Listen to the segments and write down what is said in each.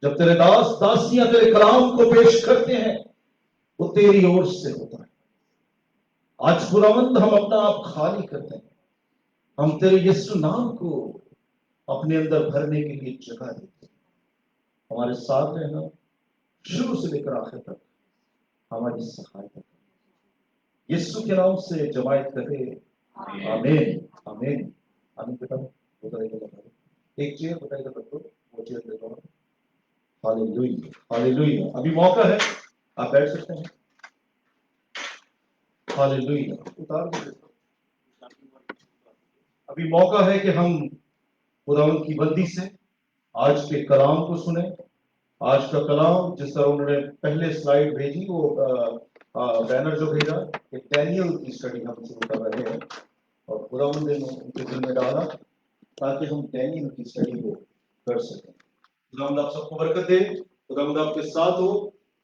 जब तेरे दास दासियां तेरे कलाम को पेश करते हैं, वो तेरी ओर से होता है। आज खुदावंद हम अपना आप खाली करते हैं, हम तेरे यीशु नाम को अपने अंदर भरने के लिए जगह देते हैं। हमारे साथ रहना, शुरू से लेकर आखिर तक हमारी सहायता कर। यीशु के नाम से जमायत कहे आमीन आमीन आमीन। बेटा बताइएगा, एक चेयर बताइएगा सबको, वो चेयर दे दो। Hallelujah hallelujah. अभी मौका है, आप बैठ सकते हैं। हालेलुया। उतार दीजिए। अभी मौका है कि हम खुदावंद की बंदी से आज के कलाम को सुने। आज का कलाम जिस तरह उन्होंने पहले स्लाइड भेजी, वो बैनर जो भेजा, कि डैनियल की स्टडी हम शुरू कर रहे हैं, और खुदावंद ने उनके दिल में डाला ताकि हम डैनियल की स्टडी को कर सकें। खुदावंद आप सबको बरकत दे, खुदावंद आपके साथ हो।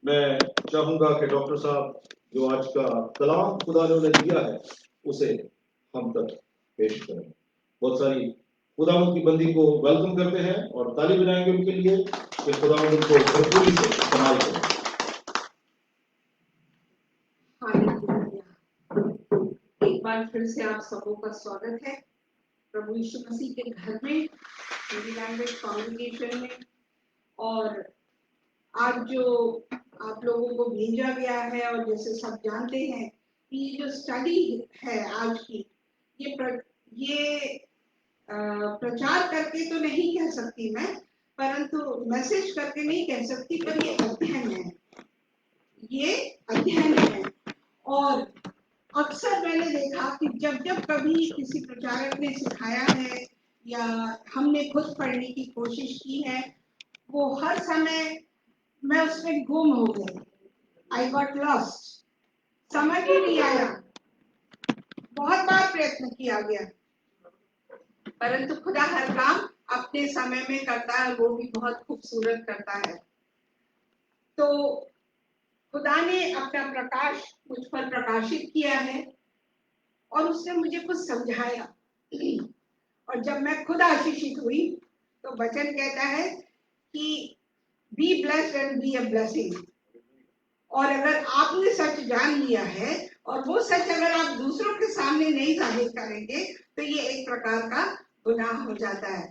मैं चाहूंगा कि डॉक्टर साहब जो आज का कलाम खुदा ने दिया है उसे हम तक पेश करें। बहुत सारी खुदावंद की बंदी को वेलकम करते हैं और ताली बजाएंगे उनके लिए कि खुदावंद उनको भरपूरी से इस्तेमाल करें। एक बार फिर से आप सबों का स्वागत है प्रभु यीशु मसीह के घर में, हिंदी लैंग्वेज कॉन्ग्रेगेशन में। और आज जो आप लोगों को भेजा गया है, और जैसे सब जानते हैं कि जो स्टडी है आज की, ये प्रचार करके तो नहीं कह सकती मैं, परंतु मैसेज करके नहीं कह सकती, पर ये अध्ययन है, ये अध्ययन है। और अक्सर मैंने देखा कि जब जब कभी किसी प्रचारक ने सिखाया है या हमने खुद पढ़ने की कोशिश की है, वो हर समय मैं उसमें गुम हो गई। आई गॉट लॉस्ट, समझ ही नहीं आया। बहुत बार प्रयत्न किया गया, परंतु खुदा हर काम अपने समय में करता है, वो भी बहुत खूबसूरत करता है। तो खुदा ने अपना प्रकाश मुझ पर प्रकाशित किया है और उसने मुझे कुछ समझाया। और जब मैं खुद आशीषित हुई तो वचन कहता है कि be blessed and be a blessing. और अगर आपने सच जान लिया है और वो सच अगर आप दूसरों के सामने नहीं जाहिर करेंगे तो ये एक प्रकार का गुनाह हो जाता है।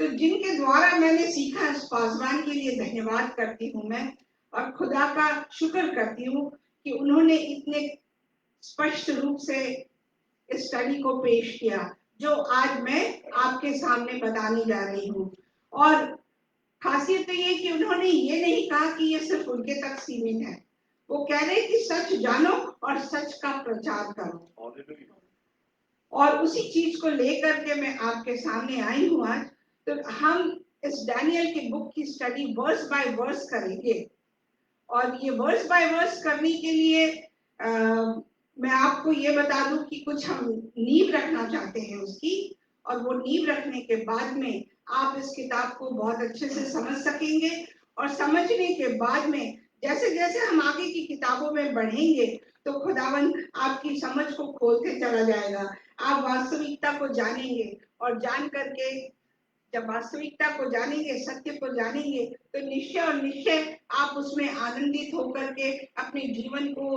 तो जिनके द्वारा मैंने सीखा, इस पासवान के लिए धन्यवाद करती हूँ मैं, और खुदा का शुक्र करती हूँ कि उन्होंने इतने स्पष्ट रूप से इस स्टडी को पेश किया जो आज मैं आपके सामने बताने जा रही हूँ। और खासियत तो ये कि उन्होंने ये नहीं कहा कि ये सिर्फ उनके तक सीमित है, वो कह रहे कि सच जानो और सच का प्रचार करो। और उसी चीज को लेकर के मैं आपके सामने आई हूँ आज। तो हम इस डैनियल की बुक की स्टडी वर्स बाय वर्स करेंगे, और ये वर्स बाय वर्स करने के लिए मैं आपको ये बता दूं कि कुछ हम नींव रखना चाहते हैं उसकी, और वो नींव रखने के बाद में आप इस किताब को बहुत अच्छे से समझ सकेंगे। और समझने के बाद में जैसे जैसे हम आगे की किताबों में बढ़ेंगे तो खुदावंद आपकी समझ को खोलते चला जाएगा, आप वास्तविकता को जानेंगे, और जान करके जब वास्तविकता को जानेंगे, सत्य को जानेंगे, तो निश्चय और निश्चय आप उसमें आनंदित होकर के अपने जीवन को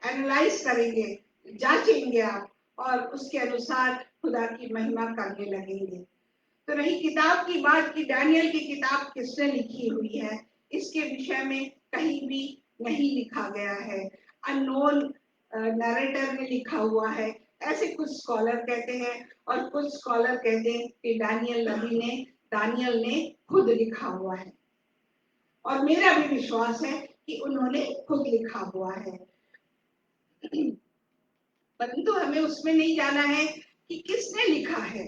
एनालाइज करेंगे, जांचेंगे आप, और उसके अनुसार खुदा की महिमा करने लगेंगे। तो रही किताब की बात कि डैनियल की किताब किसने लिखी हुई है, इसके विषय में कहीं भी नहीं लिखा गया है। अननोन नरेटर ने लिखा हुआ है, ऐसे कुछ स्कॉलर कहते हैं, और कुछ स्कॉलर कहते हैं कि दानियल ने खुद लिखा हुआ है। और मेरा भी विश्वास है कि उन्होंने खुद लिखा हुआ है, परंतु हमें उसमें नहीं जाना है कि किसने लिखा है।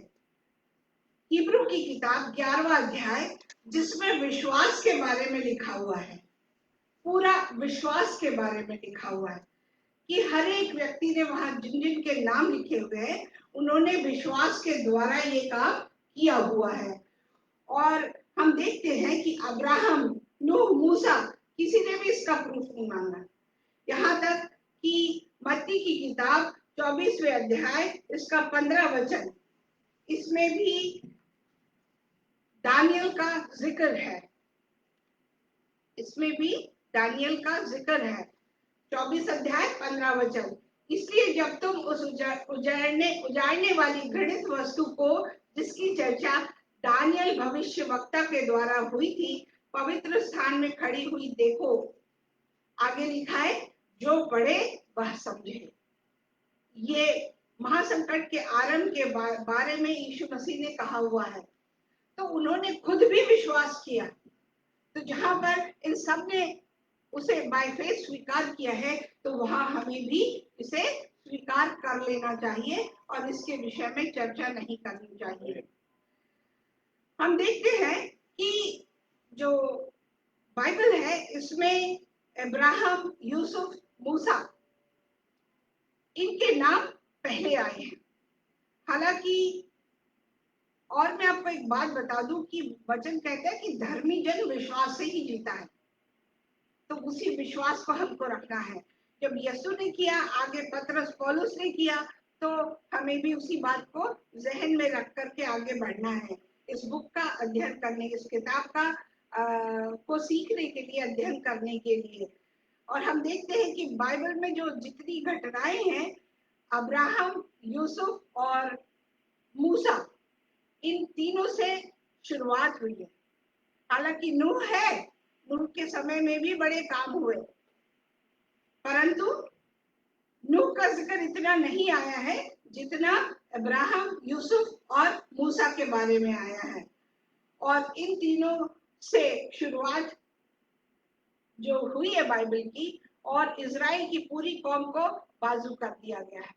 हिब्रू की किताब 11वां अध्याय, जिसमें विश्वास के बारे में लिखा हुआ है, पूरा विश्वास के बारे में लिखा हुआ है कि हर एक व्यक्ति ने वहां जिन जिन के नाम लिखे हुए हैं उन्होंने विश्वास के द्वारा ये काम किया हुआ है। और हम देखते हैं कि अब्राहम, नूह, मूसा, किसी ने भी इसका प्रूफ नहीं मांगा। यहाँ तक कि मत्ती की किताब 24वें अध्याय, इसका 15 वचन, इसमें भी दानियल का जिक्र है, इसमें भी दानियल का जिक्र है। 24 अध्याय 15 वचन। इसलिए जब तुम उस उजाड़ने वाली घृणित वस्तु को, जिसकी चर्चा दानियल भविष्य वक्ता के द्वारा हुई थी, पवित्र स्थान में खड़ी हुई देखो। आगे लिखा है, जो पढ़े वह समझे। ये महासंकट के आरंभ के बारे में यीशु मसीह ने कहा हुआ है, तो उन्होंने खुद भी विश्वास किया। तो जहां पर इन सब ने उसे बाय फेथ स्वीकार किया है, तो वहां हमें भी इसे स्वीकार कर लेना चाहिए और इसके विषय में चर्चा नहीं करनी चाहिए। हम देखते हैं कि जो बाइबल है इसमें अब्राहम, यूसुफ, मूसा, इनके नाम पहले आए हैं। हालांकि और मैं आपको एक बात बता दूं कि वचन कहता है कि धर्मी जन विश्वास से ही जीता है, तो उसी विश्वास को हमको रखना है। जब यीशु ने किया, आगे पतरस पौलुस ने किया, तो हमें भी उसी बात को जहन में रख करके आगे बढ़ना है। इस बुक का अध्ययन करने, इस किताब का को सीखने के लिए, अध्ययन करने के लिए। और हम देखते हैं कि बाइबल में जो जितनी घटनाएं हैं, अब्राहम, यूसुफ और मूसा, इन तीनों से शुरुआत हुई है। हालांकि नूह है, नूह के समय में भी बड़े काम हुए, परंतु नूह का जिक्र इतना नहीं आया है जितना अब्राहम, यूसुफ और मूसा के बारे में आया है। और इन तीनों से शुरुआत जो हुई है बाइबल की, और इजराइल की पूरी कौम को बाजू कर दिया गया है।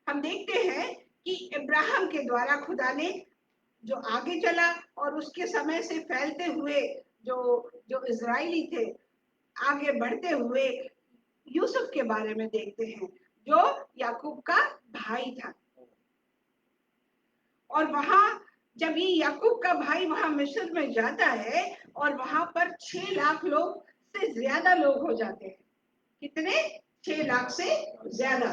हम देखते हैं कि अब्राहम के द्वारा खुदा ने जो आगे चला, और उसके समय से फैलते हुए जो इजराइली थे, आगे बढ़ते हुए यूसुफ के बारे में देखते हैं, जो याकूब का भाई था। और वहां जब ये याकूब का भाई वहां मिस्र में जाता है, और वहां पर 6 लाख लोग से ज्यादा लोग हो जाते हैं। कितने? 6 लाख से ज्यादा।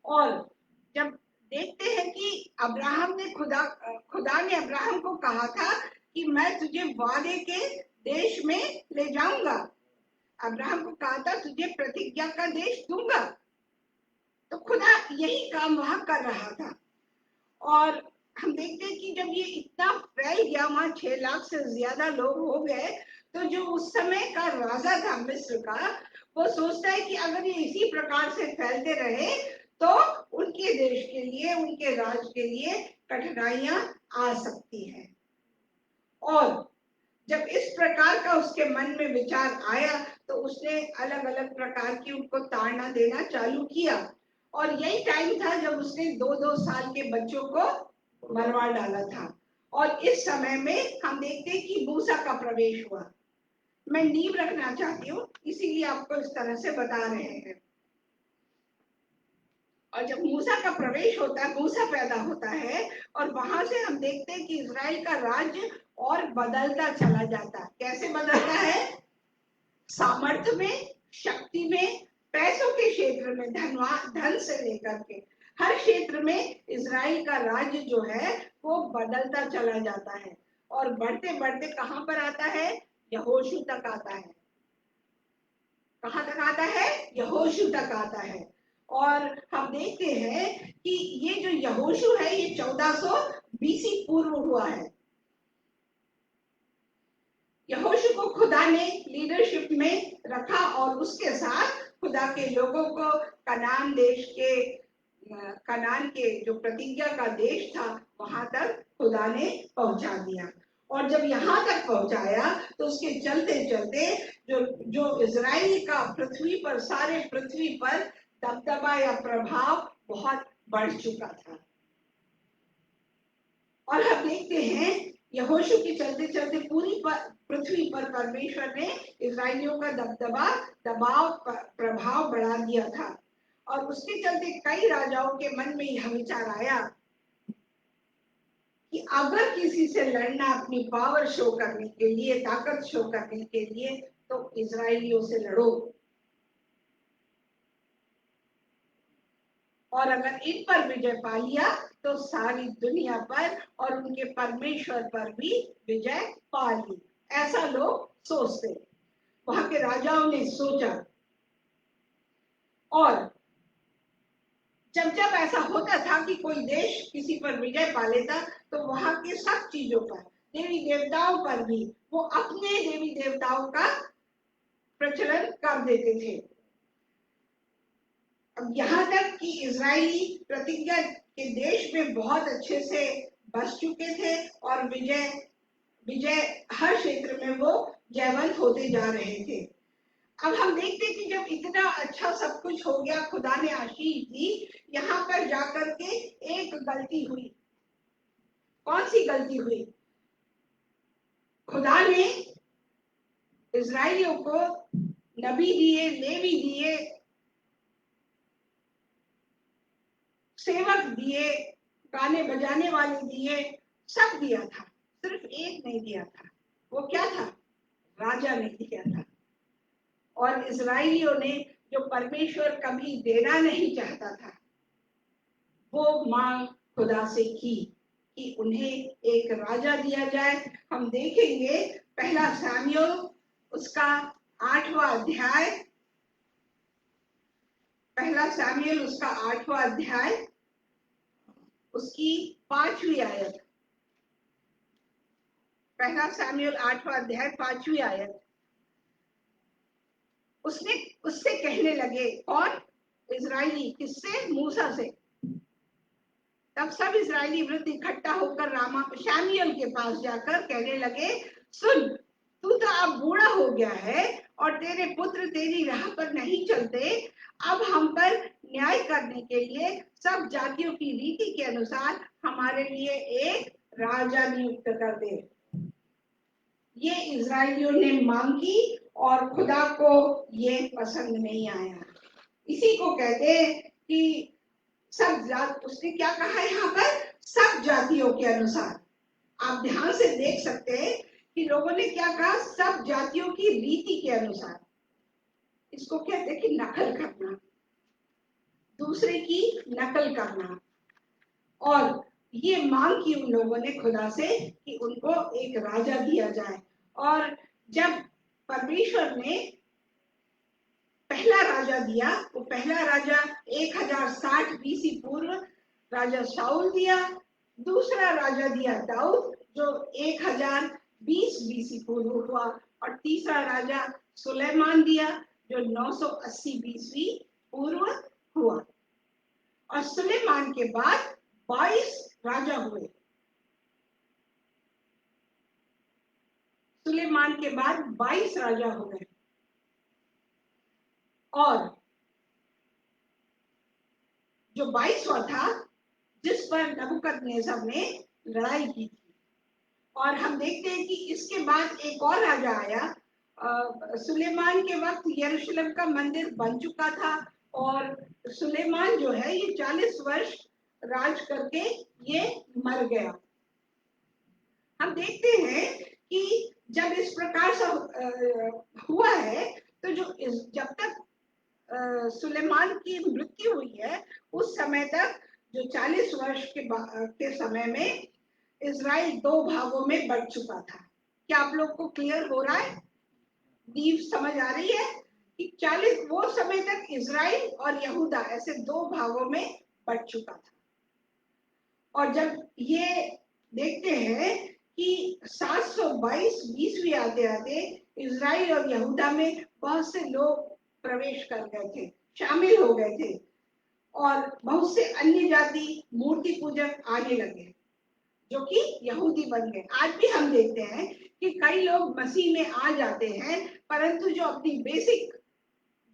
और जब देखते हैं कि अब्राहम ने खुदा ने अब्राहम को कहा था कि मैं तुझे वादे के देश में ले जाऊंगा। अब्राहम को कहा था तुझे प्रतिज्ञा का देश दूंगा। तो खुदा यही काम वहां कर रहा था। और हम देखते हैं कि जब ये इतना फैल गया, वहां 6 लाख से ज्यादा लोग हो गए, तो जो उस समय का राजा था मिस्र का, वो सोचता है कि अगर ये इसी प्रकार से फैलते रहे तो उनके देश के लिए, उनके राज के लिए कठिनाइयां आ सकती हैं। और जब इस प्रकार का उसके मन में विचार आया, तो उसने अलग अलग प्रकार की उनको ताड़ना देना चालू किया। और यही टाइम था जब उसने 2-2 साल के बच्चों को मरवा डाला था। और इस समय में हम देखते हैं कि मूसा का प्रवेश हुआ। मैं नींव रखना चाहती हूँ, इसीलिए आपको इस तरह से बता रहे हैं। और जब मूसा का प्रवेश होता है, मूसा पैदा होता है, और वहां से हम देखते हैं कि इजराइल का राज्य और बदलता चला जाता है। कैसे बदलता है? सामर्थ्य में, शक्ति में, पैसों के क्षेत्र में, धन से लेकर के हर क्षेत्र में इजराइल का राज्य जो है वो बदलता चला जाता है। और बढ़ते बढ़ते कहां पर आता है? यहोशू तक आता है। कहां तक आता है? यहोशू तक आता है। और हम देखते हैं कि ये जो यहोशू है, ये 1400 बीसी पूर्व हुआ है। यहोशू को खुदा ने लीडरशिप में रखा, और उसके साथ खुदा के लोगों को कनान के जो प्रतिज्ञा का देश था, वहां तक खुदा ने पहुंचा दिया। और जब यहाँ तक पहुंचाया, तो उसके चलते चलते जो इजराइल का पृथ्वी पर, सारे पृथ्वी पर दबदबा या प्रभाव बहुत बढ़ चुका था। और हम देखते हैं यहोशू के चलते चलते पूरी पृथ्वी पर परमेश्वर ने इजराइलियों का दबाव, प्रभाव बढ़ा दिया था। और उसके चलते कई राजाओं के मन में यह विचार आया कि अगर किसी से लड़ना, अपनी पावर शो करने के लिए, ताकत शो करने के लिए, तो इजराइलियों से लड़ो। और अगर इन पर विजय पा लिया तो सारी दुनिया पर और उनके परमेश्वर पर भी विजय पा ली, ऐसा लोग सोचते। वहां के राजाओं ने सोचा, और जब जब ऐसा होता था कि कोई देश किसी पर विजय पा लेता, तो वहां के सब चीजों पर, देवी देवताओं पर भी वो अपने देवी देवताओं का प्रचलन कर देते थे। अब यहाँ तक कि इजरायली प्रतिज्ञा के देश में बहुत अच्छे से बस चुके थे और विजय विजय हर क्षेत्र में वो जयवंत होते जा रहे थे। अब हम देखते हैं कि जब इतना अच्छा सब कुछ हो गया, खुदा ने आशीष दी, यहाँ पर जाकर के एक गलती हुई। कौन सी गलती हुई? खुदा ने इजराइलियों को नबी दिए, लेवी दिए, सेवक दिए, गाने बजाने वाले दिए, सब दिया था, सिर्फ एक नहीं दिया था। वो क्या था? राजा ने दिया था। और इजराइलियों ने, जो परमेश्वर कभी देना नहीं चाहता था, वो मांग खुदा से की कि उन्हें एक राजा दिया जाए। हम देखेंगे पहला सामुएल उसका 8वां अध्याय, पहला सामुएल उसका 8वां अध्याय, उसकी 5वीं आयत। पहला सामुएल 8वां अध्याय 5वीं आयत। उससे कहने लगे, कौन? इजराइली। किससे? मूसा से। तब सब इजरायली वृद्ध इकट्ठा होकर शामुएल के पास जाकर कहने लगे, सुन, तू तो अब बूढ़ा हो गया है और तेरे पुत्र तेरी राह पर नहीं चलते। अब हम पर न्याय करने के लिए सब जातियों की रीति के अनुसार हमारे लिए एक राजा नियुक्त कर दे। ये इजरायलियों ने मांग की और खुदा को ये पसंद नहीं आया। इसी को कहते हैं कि उसने क्या कहा यहाँ पर? सब जातियों के अनुसार। आप ध्यान से देख सकते हैं कि लोगों ने क्या कहा? सब जातियों की रीति के अनुसार। इसको कहते हैं कि नकल करना, दूसरे की नकल करना। और ये मांग की उन लोगों ने खुदा से कि उनको एक राजा दिया जाए। और जब परमेश्वर ने पहला राजा दिया, वो पहला राजा 1060 बीसी पूर्व राजा शाऊल दिया। दूसरा राजा दिया दाऊद, जो 1020 बीसी पूर्व हुआ। और तीसरा राजा सुलेमान दिया, जो 980 बीसी पूर्व हुआ। और सुलेमान के बाद 22 राजा हुए। सुलेमान के बाद 22 राजा हुए। और जो 22वां था, जिस पर नबूकदनेस्सर ने लड़ाई की थी। और हम देखते हैं कि इसके बाद एक और राजा आया। सुलेमान के वक्त यरूशलेम का मंदिर बन चुका था और सुलेमान जो है ये 40 वर्ष राज करके ये मर गया। हम देखते हैं कि जब इस प्रकार से हुआ है, तो जब तक सुलेमान की मृत्यु हुई है, उस समय तक जो 40 वर्ष के समय में इजराइल 2 भागों में बट चुका था। क्या आप लोग को क्लियर हो रहा है? दीप समझ आ रही है कि 40 वो समय तक इजराइल और यहूदा ऐसे 2 भागों में बट चुका था। और जब ये देखते हैं कि 722 बीसवीं आते आते इजराइल और यहूदा में बहुत से लोग प्रवेश कर गए थे, शामिल हो गए थे। और बहुत से अन्य जाति मूर्ति पूजक आने लगे, जो कि यहूदी बन गए। आज भी हम देखते हैं कि कई लोग मसीह में आ जाते हैं, परंतु जो अपनी बेसिक,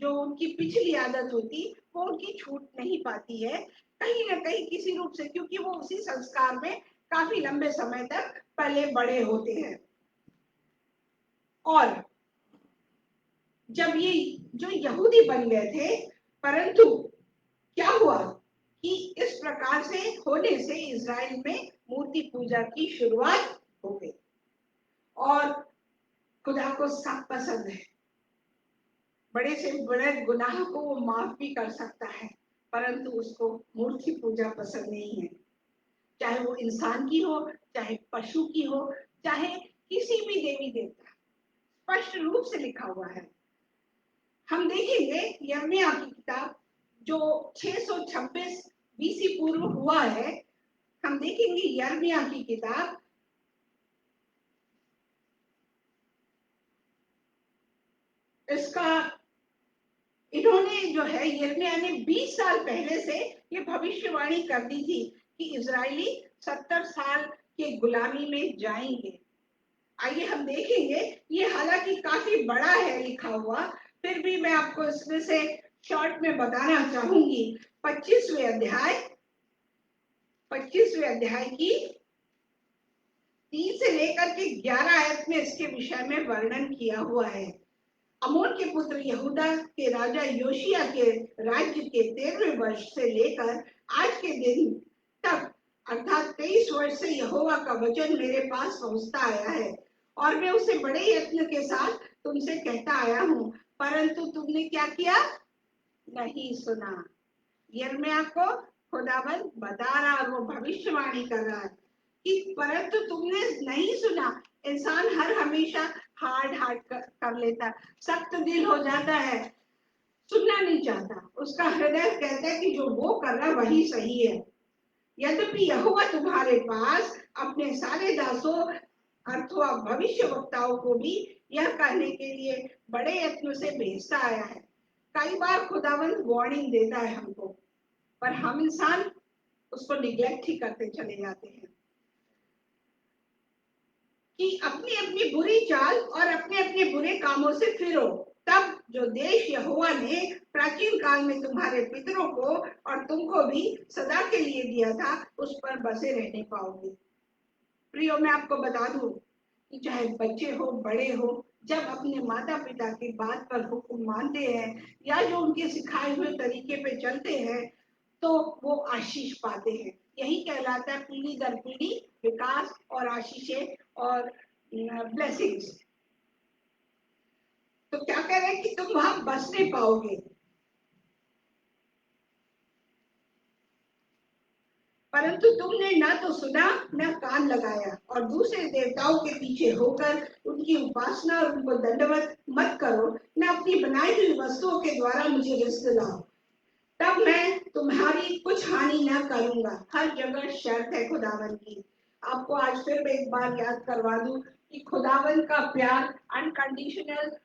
जो उनकी पिछली आदत होती, वो उनकी छूट नहीं पाती है कहीं ना कहीं किसी रूप से, क्योंकि वो उसी संस्कार में काफी लंबे समय तक पले बड़े होते हैं। और जब ये जो यहूदी बन गए थे, परंतु क्या हुआ कि इस प्रकार से होने से इजराइल में मूर्ति पूजा की शुरुआत हो गई। और खुदा को सब पसंद है, बड़े से बड़े गुनाह को वो माफ भी कर सकता है, परंतु उसको मूर्ति पूजा पसंद नहीं है। चाहे वो इंसान की हो, चाहे पशु की हो, चाहे किसी भी देवी देवता, स्पष्ट रूप से लिखा हुआ है। हम देखेंगे यिर्मयाह की किताब जो 626 बीसी पूर्व हुआ है, हम देखेंगे यिर्मयाह की किताब इसका इन्होंने जो है यिर्मयाह ने 20 साल पहले से ये भविष्यवाणी कर दी थी कि इजरायली 70 साल के गुलामी में जाएंगे। आइए हम देखेंगे, ये हालांकि काफी बड़ा है लिखा हुआ, फिर भी मैं आपको इसमें से शॉर्ट में बताना चाहूंगी। 25वें अध्याय की 3 से लेकर के 11 आयत में इसके विषय में वर्णन किया हुआ है। अमोन के पुत्र यहूदा के राजा योशिया के राज्य के 13वें वर्ष से लेकर आज के दिन तक अर्थात 23 वर्ष से यहोवा का वचन मेरे पास पहुंचता आया है और मैं उसे बड़े यत्न के साथ तुमसे कहता आया हूं, परंतु तुमने क्या किया? नहीं सुना। यिर्मयाह को खुदावंद बता रहा और वो भविष्यवाणी कर रहा है कि परंतु तुमने नहीं सुना। इंसान हर हमेशा हार्ड कर लेता, सख्त दिल हो जाता है, सुनना नहीं चाहता। उसका हृदय कहता है कि जो वो कर रहा वही सही है। यद्यपि यहोवा तुम्हारे पास अपने सारे दासों अथवा भविष्य वक्ताओं को भी यह कहने के लिए बड़े यत्न से भेजता आया है। कई बार खुदावंद वार्निंग देता है हमको, पर हम इंसान उसको निग्लेक्ट ही करते चले जाते हैं कि अपनी अपनी बुरी चाल और अपने अपने बुरे कामों से फिरो, तब जो देश यहोवा ने प्राचीन काल में तुम्हारे पितरों को और तुमको भी सदा के लिए दिया था उस पर बसे रहने पाओगे। प्रियो, मैं आपको बता दूं कि चाहे बच्चे हो बड़े हो, जब अपने माता पिता की बात पर हुक्म मानते हैं या जो उनके सिखाए हुए तरीके पे चलते हैं तो वो आशीष पाते हैं। यही कहलाता है पीढ़ी दर पीढ़ी विकास और आशीषें और ब्लेसिंग्स। तो क्या कह रहे हैं कि तुम वहां बस नहीं पाओगे, परंतु तुमने ना तो सुना न कान लगाया और दूसरे देवताओं के पीछे होकर उनकी उपासना और उनको दंडवत मत करो, न अपनी बनाई हुई वस्तुओं के द्वारा मुझे रिश्त लाओ, तब मैं तुम्हारी कुछ हानि न करूंगा। हर जगह शर्त है खुदावन की। आपको आज फिर एक बार याद करवा दूं कि खुदावन का प्यार अनकंडीशनल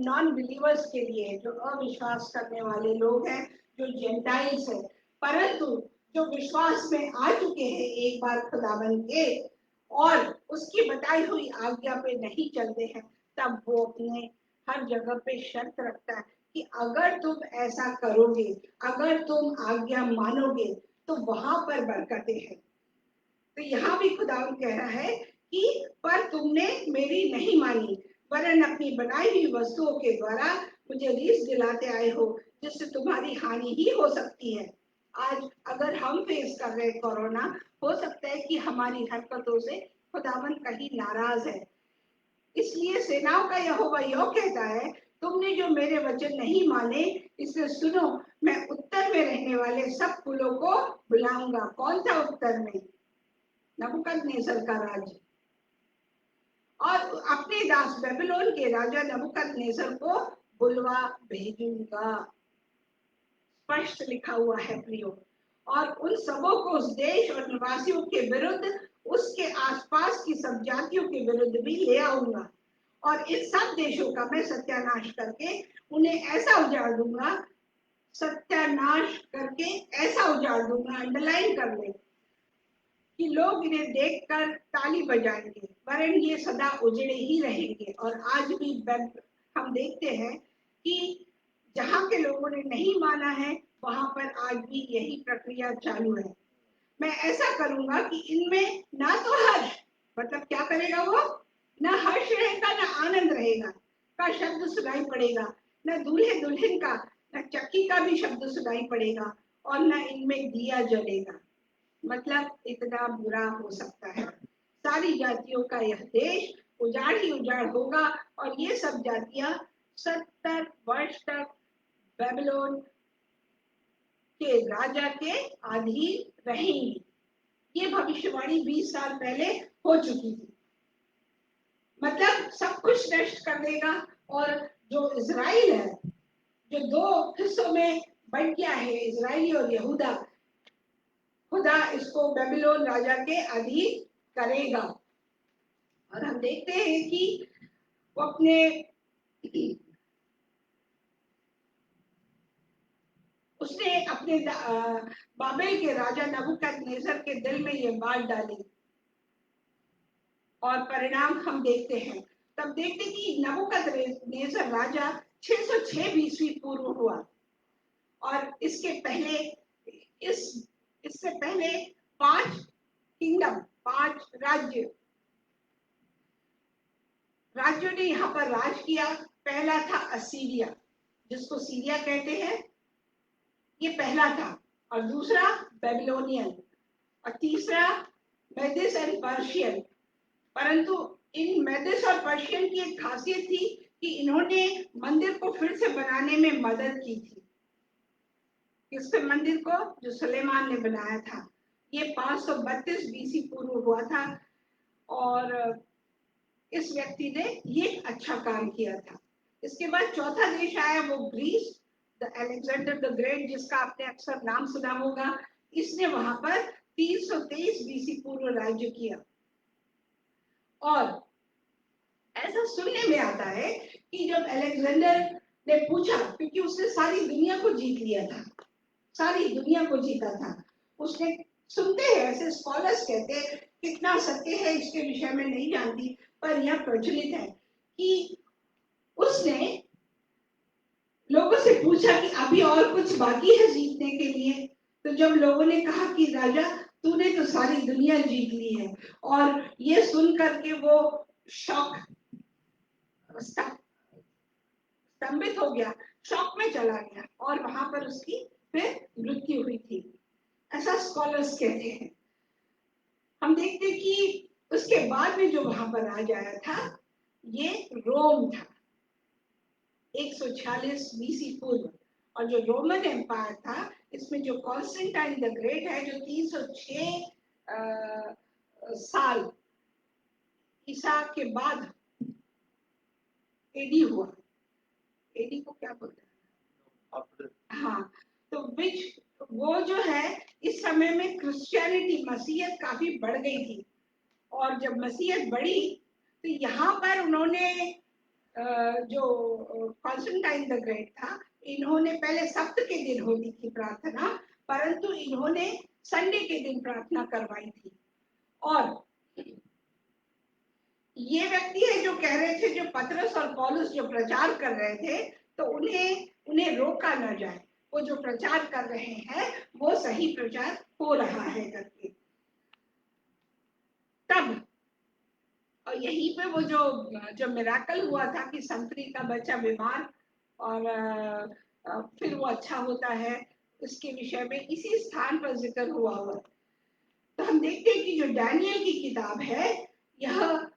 नॉन बिलीवर्स के लिए है, जो अविश्वास करने वाले लोग हैं, जो जेंटाइल्स हैं। परंतु जो विश्वास में आ चुके हैं एक बार खुदावन के और उसकी बताई हुई आज्ञा पे नहीं चलते हैं, तब वो अपने हर जगह पे शर्त रखता है कि अगर तुम ऐसा करोगे, अगर तुम आज्ञा मानोगे तो वहां पर बरकतें हैं। तो यहाँ भी खुदावन कह रहा है कि पर तुमने मेरी नहीं मानी, वरन अपनी बनाई हुई वस्तुओं के द्वारा मुझे रीस दिलाते आए हो, जिससे तुम्हारी हानि ही हो सकती है। आज अगर हम फेस कर रहे कोरोना, हो सकता है कि हमारी हरकतों से खुदावन कहीं नाराज है। इसलिए सेनाओं का यहोवा यह कहता है, तुमने जो मेरे वचन नहीं माने, इसे सुनो, मैं उत्तर में रहने वाले सब कुलों को बुलाऊंगा। कौन सा उत्तर में? नबूकदनेस्सर का राज्य, और अपने दास बेबीलोन के राजा नबूकदनेस्सर को बुलवा भेजूंगा। स्पष्ट लिखा हुआ है प्रियो। और उन सबों को उस देश और निवासियों के विरुद्ध, उसके आसपास की सब जातियों के विरुद्ध भी ले आऊंगा और इन सब देशों का मैं सत्यानाश करके उन्हें ऐसा उजाड़ दूंगा, सत्यानाश करके ऐसा उजाड़ दूंगा, अंडरलाइन कर ले, कि लोग इन्हें देखकर ताली बजाएंगे, वरन ये सदा उजड़े ही रहेंगे। और आज भी हम देखते हैं कि जहां के लोगों ने नहीं माना है वहां पर आज भी यही प्रक्रिया चालू है। मैं ऐसा करूंगा कि इनमें ना तो हर्ष, मतलब क्या करेगा वो, ना हर्ष रहेगा ना आनंद रहेगा का शब्द सुनाई पड़ेगा, न दूल्हे दुल्हन का, न चक्की का भी शब्द सुनाई पड़ेगा, और न इनमें दिया जलेगा। मतलब इतना बुरा हो सकता है। सारी जातियों का यह देश उजाड़ ही उजाड़ होगा और ये सब जातियां 70 वर्ष तक बेबीलोन के राजा के अधीन रहेंगी। ये भविष्यवाणी 20 साल पहले हो चुकी थी। मतलब सब कुछ नष्ट कर देगा, और जो इजराइल है, जो दो हिस्सों में बंट गया है, इजराइली और यहूदा, खुदा इसको बेबीलोन राजा के अधीन करेगा। और हम देखते हैं कि वो उसने अपने बाबेल के राजा नबूकदनेस्सर के दिल में ये बात डाली, और परिणाम हम देखते हैं। तब देखते कि नबूकदनेस्सर राजा 606 बीसवी पूर्व हुआ, और इसके पहले इससे पहले 5 किंगडम, 5 राज्यों ने यहाँ पर राज किया। पहला था असीरिया, जिसको सीरिया कहते हैं, ये पहला था। और दूसरा बेबीलोनियन, और तीसरा मेदिस एंड पर्शियन। परंतु इन मेदिस और पर्शियन की एक खासियत थी कि इन्होंने मंदिर को फिर से बनाने में मदद की थी। किसके मंदिर को? जो सुलेमान ने बनाया था। ये 532 बीसी पूर्व हुआ था, और इस व्यक्ति ने ये अच्छा काम किया था। इसके बाद चौथा देश आया, वो Greece, the Alexander the great, जिसका आपने अक्सर नाम सुना होगा। इसने वहां पर 323 बीसी पूर्व राज्य किया। और ऐसा सुनने में आता है कि जब अलेक्जेंडर ने पूछा, क्योंकि उसने सारी दुनिया को जीत लिया था, सारी दुनिया को जीता था उसने, सुनते हैं ऐसे स्कॉलर्स कहते हैं, कितना सत्य है इसके विषय में नहीं जानती, पर यह प्रचलित है कि उसने लोगों से पूछा कि अभी और कुछ बाकी है जीतने के लिए। तो जब लोगों ने कहा कि राजा तूने तो सारी दुनिया जीत ली है, और ये सुन करके वो शॉक, स्तंभित हो गया, शॉक में चला गया, और वहां पर उसकी फिर मृत्यु हुई थी, ऐसा स्कॉलर्स कहते हैं। हम देखते कि उसके बाद में जो वहां पर राज आया था, ये रोम था, 146 बीसी पूर्व। और जो रोमन एम्पायर था, इसमें जो कॉन्स्टेंटाइन द ग्रेट है, जो 306 साल ईसा के बाद एडी हुआ। एडी को क्या बोलते हैं? हाँ, तो वो जो है, इस समय में क्रिश्चियनिटी, मसीहत काफी बढ़ गई थी। और जब मसीहत बढ़ी तो यहाँ पर उन्होंने जो कॉन्स्टेंटाइन द ग्रेट था, इन्होंने पहले सप्त के दिन होती थी प्रार्थना, परंतु इन्होंने संडे के दिन प्रार्थना करवाई थी। और ये व्यक्ति है जो कह रहे थे, जो पतरस और पौलुस जो प्रचार कर रहे थे, तो उन्हें रोका न जाए, वो जो प्रचार कर रहे हैं वो सही प्रचार हो रहा है करके। तब और यहीं पे वो जो मिराकल हुआ था कि संतरी का बच्चा बीमार और फिर वो अच्छा होता है, उसके विषय में इसी स्थान पर जिक्र हुआ है। तो हम देखते हैं कि जो डैनियल की किताब है, यह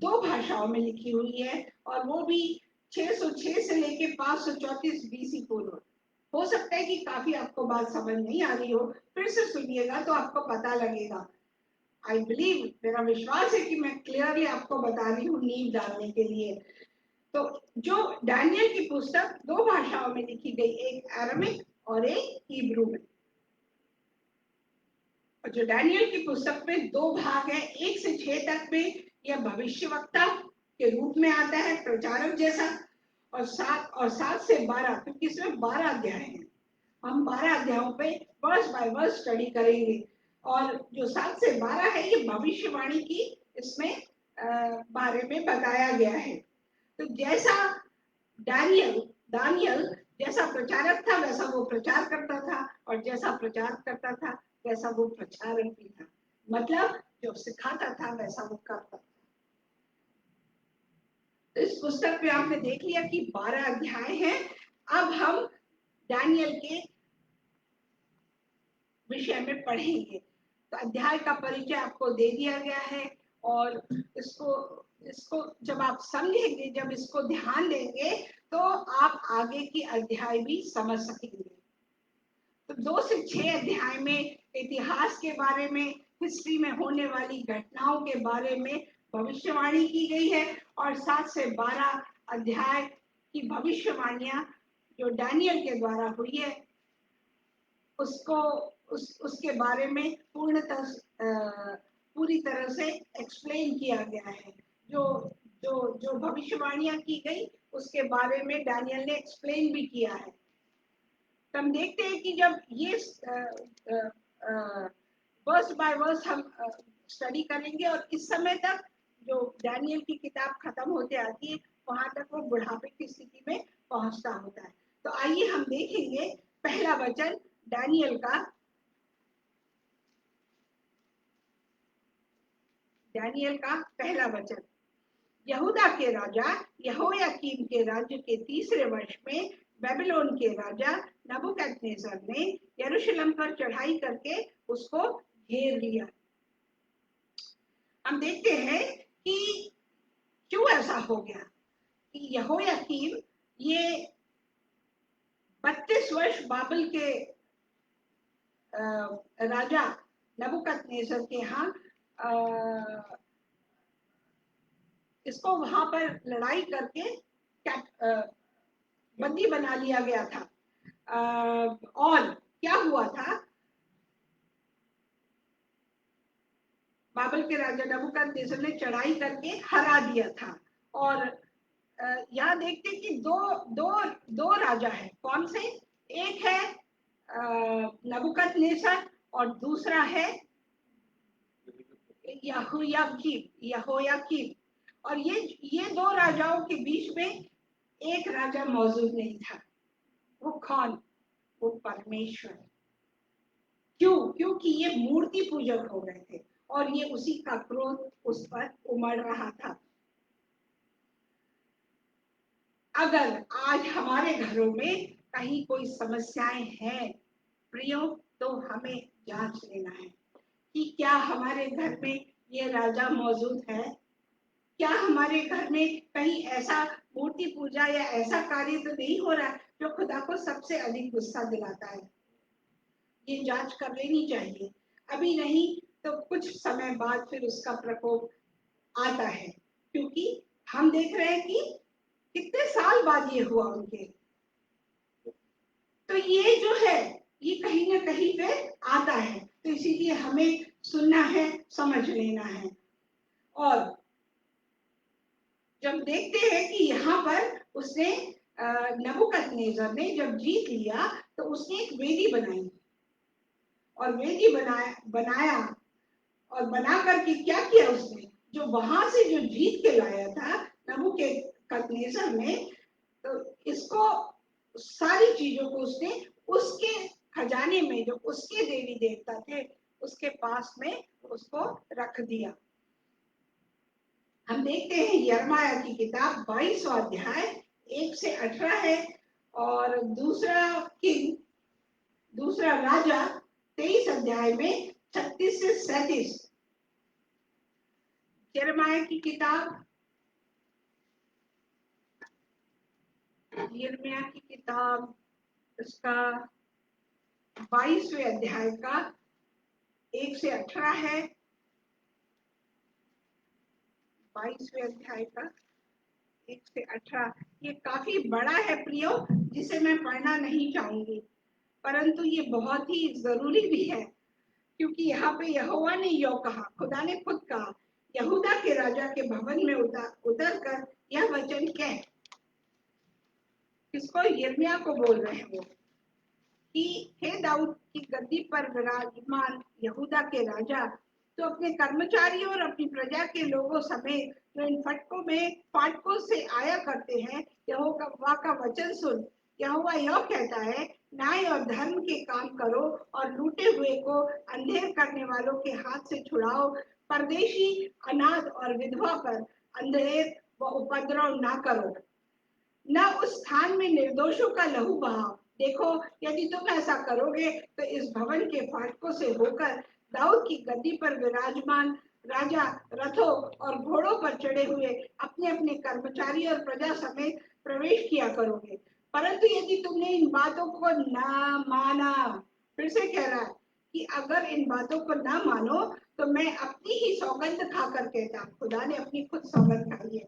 2 भाषाओं में लिखी हुई है, और वो भी 606 से लेके 534 बीसी पूर्व। हो सकता है कि काफी आपको बात समझ नहीं आ रही हो, फिर से सुनिएगा तो आपको पता लगेगा। आई बिलीव, मेरा विश्वास है कि मैं क्लियरली आपको बता रही हूँ नींव डालने के लिए। तो जो डैनियल की पुस्तक 2 भाषाओं में लिखी गई, एक अरामिक और एक हिब्रू में। और जो डैनियल की पुस्तक में 2 भाग है, 1 से 6 तक में यह भविष्यवक्ता के रूप में आता है, प्रचारक जैसा, और 7 से 12, क्योंकि इसमें 12 अध्याय हैं, हम 12 अध्यायों पे वर्स बाय वर्स स्टडी करेंगे। और जो 7 से 12 है, ये भविष्यवाणी की इसमें बारे में बताया गया है। तो जैसा दानियल जैसा प्रचारक था, वैसा वो प्रचार करता था, और जैसा प्रचार करता था वैसा वो प्रचारक भी था। मतलब जो सिखाता था वैसा वो करता था। तो इस पुस्तक में आपने देख लिया कि 12 अध्याय हैं। अब हम दानियल के विषय में पढ़ेंगे। तो अध्याय का परिचय आपको दे दिया गया है, और इसको जब आप समझेंगे, जब इसको ध्यान देंगे, तो आप आगे की अध्याय भी समझ सकेंगे। तो 2 से 6 अध्याय में इतिहास के बारे में, हिस्ट्री में होने वाली घटनाओं के बारे में भविष्यवाणी की गई है और 7 से 12 अध्याय की भविष्यवाणियां जो डैनियल के द्वारा हुई है उसके बारे में पूरी तरह से एक्सप्लेन किया गया है। जो जो जो भविष्यवाणियां की गई उसके बारे में डैनियल ने एक्सप्लेन भी किया है। तो हम देखते हैं कि जब ये वर्स बाय वर्स हम स्टडी करेंगे और इस समय तक जो डैनियल की किताब खत्म होते आती है वहां तक वो बुढ़ापे की स्थिति में पहुंचता होता है। तो आइए हम देखेंगे पहला वचन डैनियल का पहला वचन। यहूदा के राजा यहोयाकीम के राज्य के 3रे वर्ष में बेबीलोन के राजा नबूकदनेस्सर ने यरूशलेम पर चढ़ाई करके उसको घेर लिया। हम देखते हैं कि क्यों ऐसा हो गया कि यहोयाकीम ये 32 वर्ष बाबल के राजा नबूकदनेस्सर के यहाँ इसको वहां पर लड़ाई करके बंदी बना लिया गया था। और क्या हुआ था, बाबल के राजा नबूकदनेस्सर ने चढ़ाई करके हरा दिया था। और यहाँ देखते कि दो राजा है। कौन से? एक है नबूकदनेस्सर और दूसरा है यहोयाकीम। और ये दो राजाओं के बीच में एक राजा मौजूद नहीं था। वो कौन? वो परमेश्वर। क्यों? क्योंकि ये मूर्ति पूजक हो गए थे और ये उसी का क्रोध उस पर उमड़ रहा था। अगर आज हमारे घरों में कहीं कोई समस्याएं हैं प्रियो, तो हमें जांच लेना है कि क्या हमारे घर में ये राजा मौजूद है। क्या हमारे घर में कहीं ऐसा मूर्ति पूजा या ऐसा कार्य तो नहीं हो रहा जो खुदा को सबसे अधिक गुस्सा दिलाता है। ये जांच कर लेनी चाहिए। अभी नहीं तो कुछ समय बाद फिर उसका प्रकोप आता है, क्योंकि हम देख रहे हैं कि कितने साल बाद ये हुआ उनके। तो ये जो है ये कहीं ना कहीं पे आता है। तो इसीलिए हमें सुनना है, समझ लेना है। और जब देखते हैं कि यहाँ पर उसने नबूकदनेस्सर ने जब जीत लिया तो उसने एक वेदी बनाई और वेदी बनाया और बना करके क्या किया उसने, जो वहां से जो जीत के लाया था नबूकदनेस्सर ने, तो इसको सारी चीजों को उसने उसके खजाने में जो उसके देवी देवता थे उसके पास में उसको रख दिया। हम देखते हैं यिर्मयाह की किताब 22वां अध्याय 1 से 18 है और दूसरा राजा 23 अध्याय में 36 से 37। यिर्मयाह की किताब इसका 22वें अध्याय का 1 से 18 है। 22वें अध्याय का 1 से 18 ये काफी बड़ा है प्रियो, जिसे मैं पढ़ना नहीं चाहूंगी, परंतु ये बहुत ही जरूरी भी है, क्योंकि यहाँ पे यहोवा ने यो कहा, खुदा ने खुद कहा, यहूदा के राजा के भवन में उतर कर यह वचन कह। किसको? यिर्मयाह को बोल रहे हैं वो कि हे दाऊद की गद्दी पर विराजमान यहूदा के राजा, तो अपने कर्मचारियों और अपनी प्रजा के लोगों समेत जो इन फाटकों से आया करते हैं, यहोवा का वचन सुन। यहोवा यह कहता है, न्याय और धर्म के काम करो और लूटे हुए को अंधेर करने वालों के हाथ से छुड़ाओ। परदेशी, अनाथ और विधवा पर अंधेर व उपद्रव ना करो, न उस स्थान में निर्दोषों का लहू बहाओ। देखो, यदि तुम ऐसा करोगे तो इस भवन के फाटकों से होकर दाऊद की गद्दी पर विराजमान राजा रथों और घोड़ों पर चढ़े हुए अपने अपने कर्मचारी और प्रजा समेत प्रवेश किया करोगे। परंतु यदि तुमने इन बातों को न माना, फिर से कह रहा है, कि अगर इन बातों को ना मानो तो मैं अपनी ही सौगंध खाकर कहता, खुदा ने अपनी खुद सौगंध खाई है,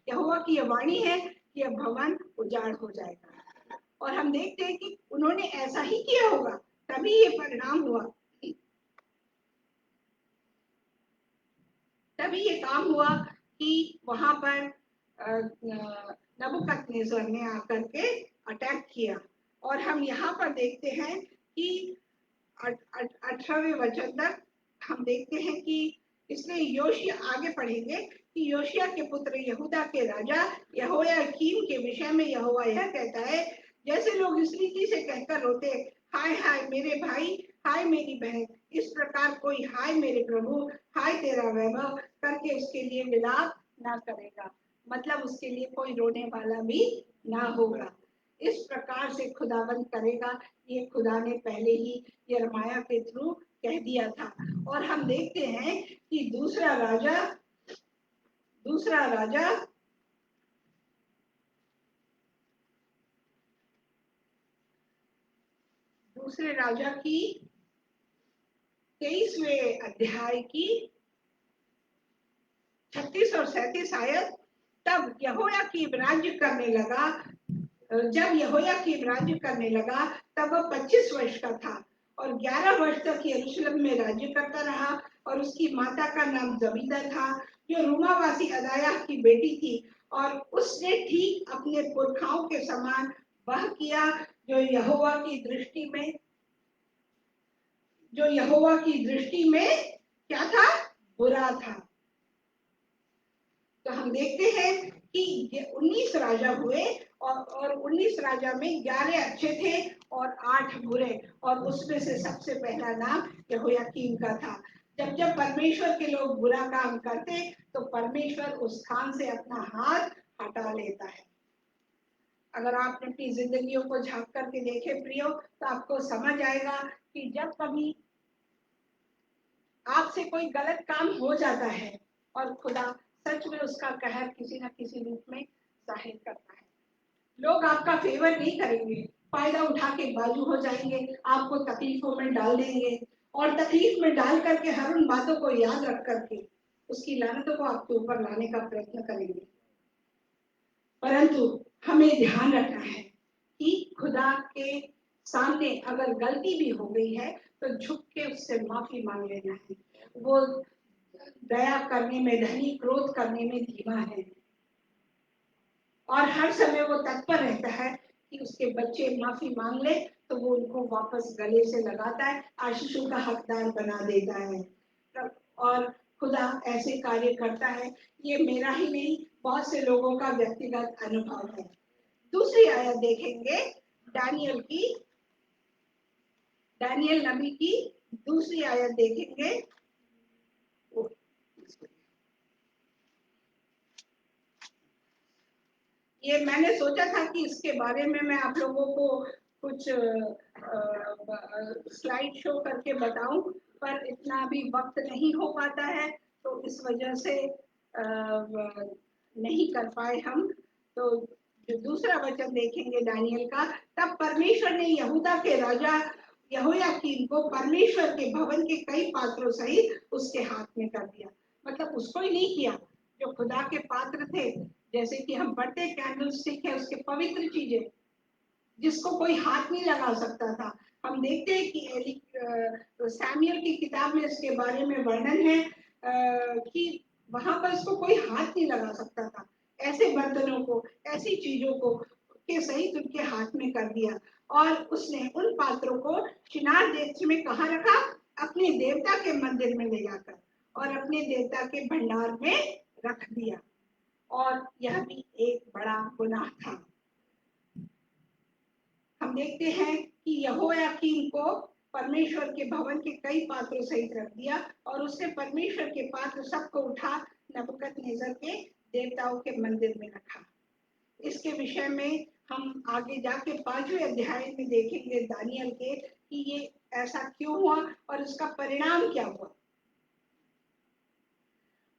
यहोवा की यह वाणी है कि यह भवन उजाड़ हो जाएगा। और हम देखते हैं कि उन्होंने ऐसा ही किया होगा, तभी ये परिणाम हुआ, तभी ये काम हुआ कि वहां पर नबूकदनेस्सर ने आकर के अटैक किया। और हम यहाँ पर देखते हैं कि 18वें वचन तक हम देखते हैं कि इसलिए योशिया, आगे पढ़ेंगे कि योशिया के पुत्र यहूदा के राजा यहोयाकीम के विषय में यहोवा यह कहता है, जैसे लोग इस रीति से कहकर रोते, हाय हाय मेरे भाई, हाय मेरी बहन, इस प्रकार कोई हाय मेरे प्रभु, हाय तेरा वैभव करके उसके लिए विलाप ना करेगा, मतलब उसके लिए कोई रोने वाला भी ना होगा। इस प्रकार से खुदाबंद करेगा, ये खुदा ने पहले ही यिर्मयाह के थ्रू कह दिया था। और हम देखते हैं कि दूसरा राजा की 23वें अध्याय की 36 और 37 आयत, तब यहोयाकीम राज्य करने लगा, जब यहोयाकीम राज्य करने लगा तब वह 25 वर्ष का था और 11 वर्ष तक यरूशलेम में राज्य करता रहा। और उसकी माता का नाम जबीदा था, जो रूमावासी अदायाह की बेटी थी, और उसने ठीक अपने पुरखाओं के समान वह किया जो यहोवा की दृष्टि में क्या था, बुरा था। तो हम देखते हैं कि 19 राजा हुए और 19 राजा में 11 अच्छे थे और 8 बुरे, और उसमें से सबसे पहला नाम यहोयाकीम का था। जब जब परमेश्वर के लोग बुरा काम करते तो परमेश्वर उस स्थान से अपना हाथ हटा लेता है। अगर आपने अपनी जिंदगियों को झांक करके देखे प्रियो, तो आपको समझ आएगा कि जब कभी आपसे कोई गलत काम हो जाता है और खुदा सच में उसका कहर किसी न किसी रूप में जाहिर करता है, लोग आपका फेवर नहीं करेंगे, फायदा उठा के बाजू हो जाएंगे, आपको तकलीफों में डाल देंगे और तकलीफ में डाल करके हर उन बातों को याद रख करके उसकी लानतों को आपके ऊपर लाने का प्रयत्न करेंगे। परंतु हमें ध्यान रखना है कि खुदा के सामने अगर गलती भी हो गई है तो झुक के उससे माफी मांग लेना है। वो दया करने में धनी, क्रोध करने में धीमा है, और हर समय वो तत्पर रहता है कि उसके बच्चे माफी मांग ले तो वो उनको वापस गले से लगाता है, आशीषों का हकदार बना देता है। और खुदा ऐसे कार्य करता है, ये मेरा ही नहीं, बहुत से लोगों का व्यक्तिगत अनुभव है। दूसरी आयत देखेंगे, दानियल नबी की दूसरी आयत देखेंगे। ये मैंने सोचा था कि इसके बारे में मैं आप लोगों को कुछ स्लाइड शो करके बताऊं, पर इतना भी वक्त नहीं हो पाता है, तो इस वजह से नहीं कर पाए हम। तो जो दूसरा वचन देखेंगे दानियल का, तब परमेश्वर ने यहूदा के राजा यहोयाकीम को परमेश्वर के भवन के कई पात्रों सहित उसके हाथ में कर दिया। मतलब उसको ही नहीं किया, जो खुदा के पात्र थे, जैसे कि हम पढ़ते कैंडल स्टिक है, उसके पवित्र चीजें जिसको कोई हाथ नहीं लगा सकता था। हम देखते हैं कि सैमुएल की किताब में इसके बारे में वर्णन है कि वहां पर इसको कोई हाथ नहीं लगा सकता था। ऐसे बर्तनों को, ऐसी चीजों को के सहित उनके हाथ में कर दिया, और उसने उन पात्रों को शिनार देश में कहाँ रखा, अपने देवता के मंदिर में ले जाकर और अपने देवता के भंडार में रख दिया, और यह भी एक बड़ा गुनाह था। हम देखते हैं कि यहोयाकीम को परमेश्वर के भवन के कई पात्रों सहित रख दिया, और उसने परमेश्वर के पात्र सबको उठा नबूकदनेस्सर के देवताओं के मंदिर में रखा। इसके विषय में हम आगे जाके 5वें अध्याय में देखेंगे दानियल के कि ये ऐसा क्यों हुआ और इसका परिणाम क्या हुआ।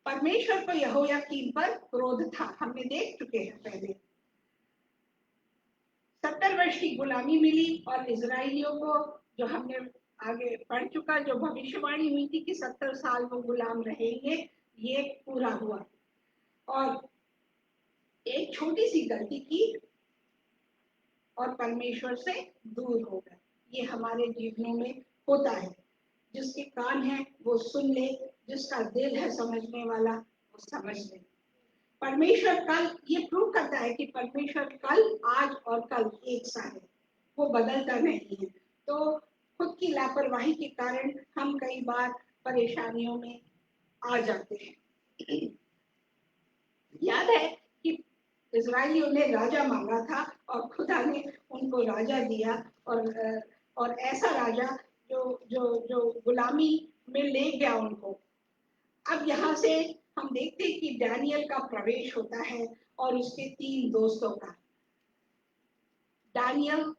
परमेश्वर को यहोयाकीम पर क्रोध था, हमने देख चुके हैं पहले। 70 वर्ष की गुलामी मिली और इजराइलियों को, जो हमने आगे पढ़ चुका, जो भविष्यवाणी हुई थी कि 70 साल वो गुलाम रहेंगे, ये पूरा हुआ। और एक छोटी सी गलती की और परमेश्वर से दूर हो गए। ये हमारे जीवनों में होता है। जिसके कान है वो सुन ले, जिसका दिल है समझने वाला वो समझ ले। परमेश्वर कल, ये प्रूव करता है कि परमेश्वर कल, आज और कल एक सा है, वो बदलता नहीं है। तो खुद की लापरवाही के कारण हम कई बार परेशानियों में आ जाते हैं। याद है कि इजरायलियों ने राजा मांगा था और खुदा ने उनको राजा दिया, और ऐसा राजा जो जो जो गुलामी में ले गया उनको। अब यहाँ से हम देखते हैं कि डैनियल का प्रवेश होता है और उसके 3 दोस्तों का, डैनियल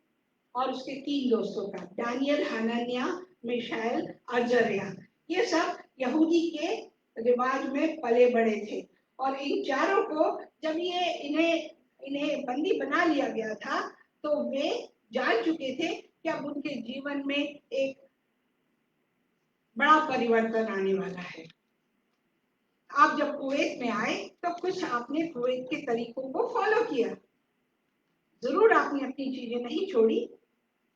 और उसके 3 दोस्तों का, डैनियल, हनन्याह, मिशाएल, अजर्या। ये सब यहूदी के रिवाज में पले बड़े थे। और इन चारों को जब ये इन्हें बंदी बना लिया गया था, तो वे जान चुके थे कि अब उनके जीवन में एक बड़ा परिवर्तन आने वाला है। आप जब कुवैत में आए तो कुछ आपने कुवैत के तरीकों को फॉलो किया, जरूर आपने अपनी चीजें नहीं छोड़ी,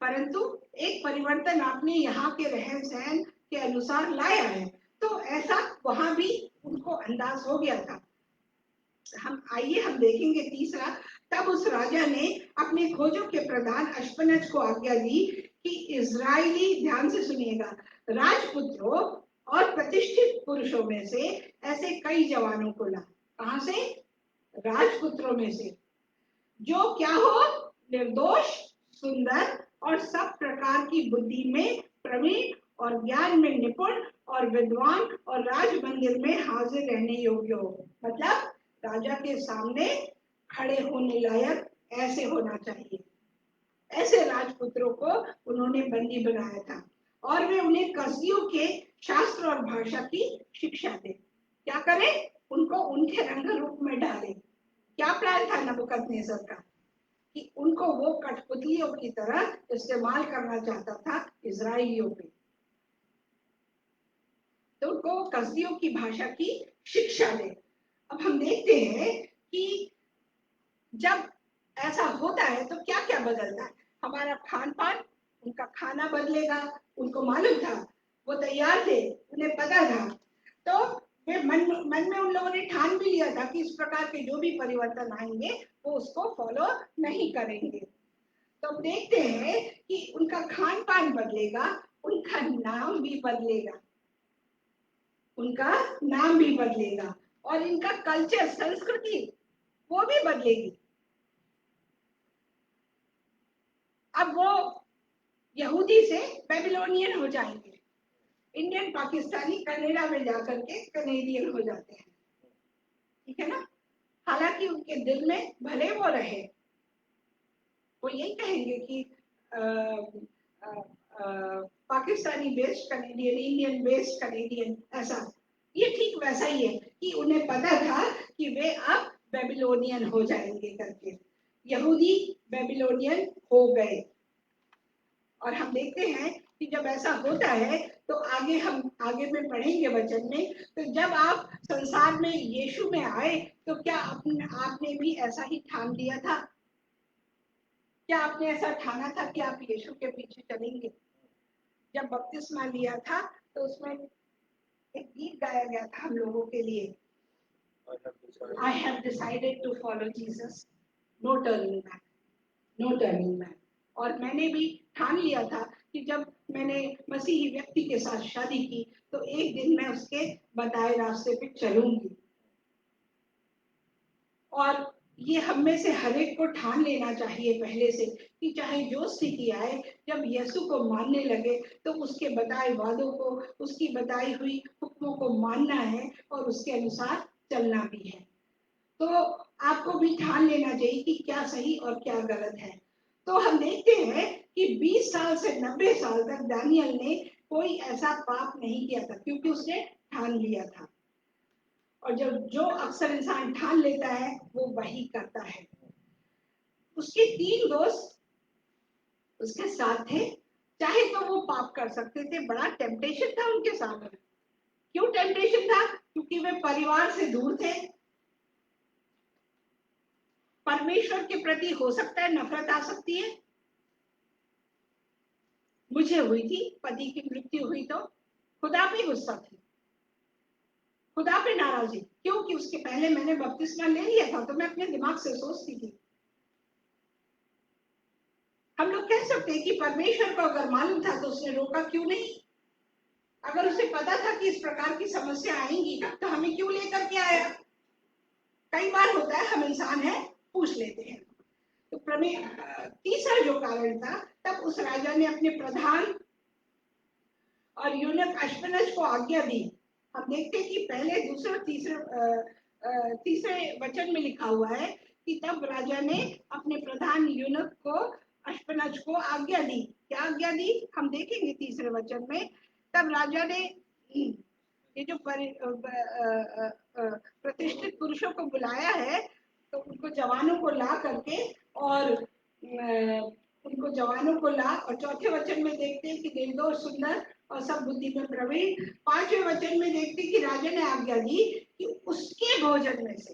परंतु एक परिवर्तन आपने यहाँ के रहन सहन के अनुसार लाया है। तो ऐसा वहां भी उनको अंदाज हो गया था। हम देखेंगे तीसरा, तब उस राजा ने अपने खोजों के प्रधान अश्पनज को आज्ञा दी कि इजरायली, ध्यान से सुनिएगा, राजपुत्रों और प्रतिष्ठित पुरुषों में से ऐसे कई जवानों को ला। कहां से? राजपुत्रों में से, जो क्या हो, निर्दोष, सुंदर और सब प्रकार की बुद्धि में प्रवीण और ज्ञान में निपुण और विद्वान और राज मंदिर में हाजिर रहने योग्य हो। मतलब राजा के सामने खड़े होने लायक ऐसे होना चाहिए। ऐसे राजपुत्रों को उन्होंने बंदी बनाया था और वे उन्हें कसदियों के शास्त्र और भाषा की शिक्षा दे। क्या करें? उनको उनके रंग रूप में डाले। क्या प्लान था नबूकदनेस्सर का? कि उनको वो कठपुतलियों की तरह इस्तेमाल करना चाहता था इजराइलियों पे। तो उनको कसदियों की भाषा की शिक्षा दे। अब हम देखते हैं कि जब ऐसा होता है तो क्या क्या बदलता है? हमारा खान पान, उनका खाना बदलेगा। उनको मालूम था, वो तैयार थे, उन्हें पता था। तो वे मन में उन लोगों ने ठान भी लिया था कि इस प्रकार के जो भी परिवर्तन आएंगे वो उसको फॉलो नहीं करेंगे। तो देखते हैं कि उनका खान पान बदलेगा, उनका नाम भी बदलेगा, उनका नाम भी बदलेगा और इनका कल्चर, संस्कृति वो भी बदलेगी। अब वो यहूदी से बेबीलोनियन हो जाएंगे, इंडियन, पाकिस्तानी, कनाडा में जाकर के कनेडियन हो जाते हैं। ठीक है ना? हालांकि उनके दिल में भले वो रहे, वो यही कहेंगे कि Pakistani based Canadian, Indian based Canadian, ऐसा। ये ठीक वैसा ही है कि उन्हें पता था कि वे अब बेबीलोनियन हो जाएंगे करके। यहूदी बेबीलोनियन हो गए। और हम देखते हैं कि जब ऐसा होता है तो हम आगे में पढ़ेंगे वचन में, तो जब आप संसार में यीशु में आए तो क्या आपने भी ऐसा ही ठान लिया था? क्या आपने ऐसा ठाना था कि आप यीशु के पीछे चलेंगे? जब बपतिस्मा लिया था तो उसमें एक गीत गाया गया था हम लोगों के लिए, I have decided to follow Jesus, no turning back, no turning back। और मैंने भी ठान लिया था कि जब मैंने मसीही व्यक्ति के साथ शादी की तो एक दिन मैं उसके बताए रास्ते पे चलूंगी। और ये हम में से हर एक को ठान लेना चाहिए पहले से कि चाहे जो स्थिति आए, जब यीशु को मानने लगे तो उसके बताए वादों को, उसकी बताई हुई हुक्मों को मानना है और उसके अनुसार चलना भी है। तो आपको भी ठान लेना चाहिए कि क्या सही और क्या गलत है। तो हम देखते हैं कि 20 साल से 90 साल तक दानियल ने कोई ऐसा पाप नहीं किया था, क्योंकि उसने ठान लिया था। और जो अक्सर इंसान ठान लेता है वो वही करता है। उसके 3 दोस्त उसके साथ थे चाहे तो वो पाप कर सकते थे। बड़ा टेम्पटेशन था उनके सामने। क्यों टेम्पटेशन था? क्योंकि वे परिवार से दूर थे। परमेश्वर के प्रति हो सकता है नफरत आ सकती है। मुझे हुई थी, पति की मृत्यु हुई तो खुदा पे गुस्सा थी, खुदा पे नाराजगी। क्योंकि उसके पहले मैंने बपतिस्मा ले लिया था, तो मैं अपने दिमाग से सोचती थी। हम लोग कह सकते हैं कि परमेश्वर को अगर मालूम था तो उसने रोका क्यों नहीं? अगर उसे पता था कि इस प्रकार की समस्या आएंगी तो हमें क्यों लेकर के आया? कई बार होता है, हम इंसान है, पूछ लेते हैं। तो तीसरा जो कारण था, तब उस राजा ने अपने प्रधान और यूनक अश्वनज को आज्ञा दी। हम देखते हैं कि पहले, दूसरे, तीसरे वचन में लिखा हुआ है कि तब राजा ने अपने प्रधान यूनक को, अश्वनज को आज्ञा दी। क्या आज्ञा दी? हम देखेंगे तीसरे वचन में। तब राजा ने ये जो प्रतिष्ठित पुरुषों को बुलाया है, तो उनको जवानों को ला करके और उनको जवानों को ला, और चौथे वचन में देखते हैं कि निर्दोष, सुंदर और सब बुद्धि में प्रवीण। पांचवें वचन में देखते हैं कि राजा ने आज्ञा दी कि उसके भोजन में से,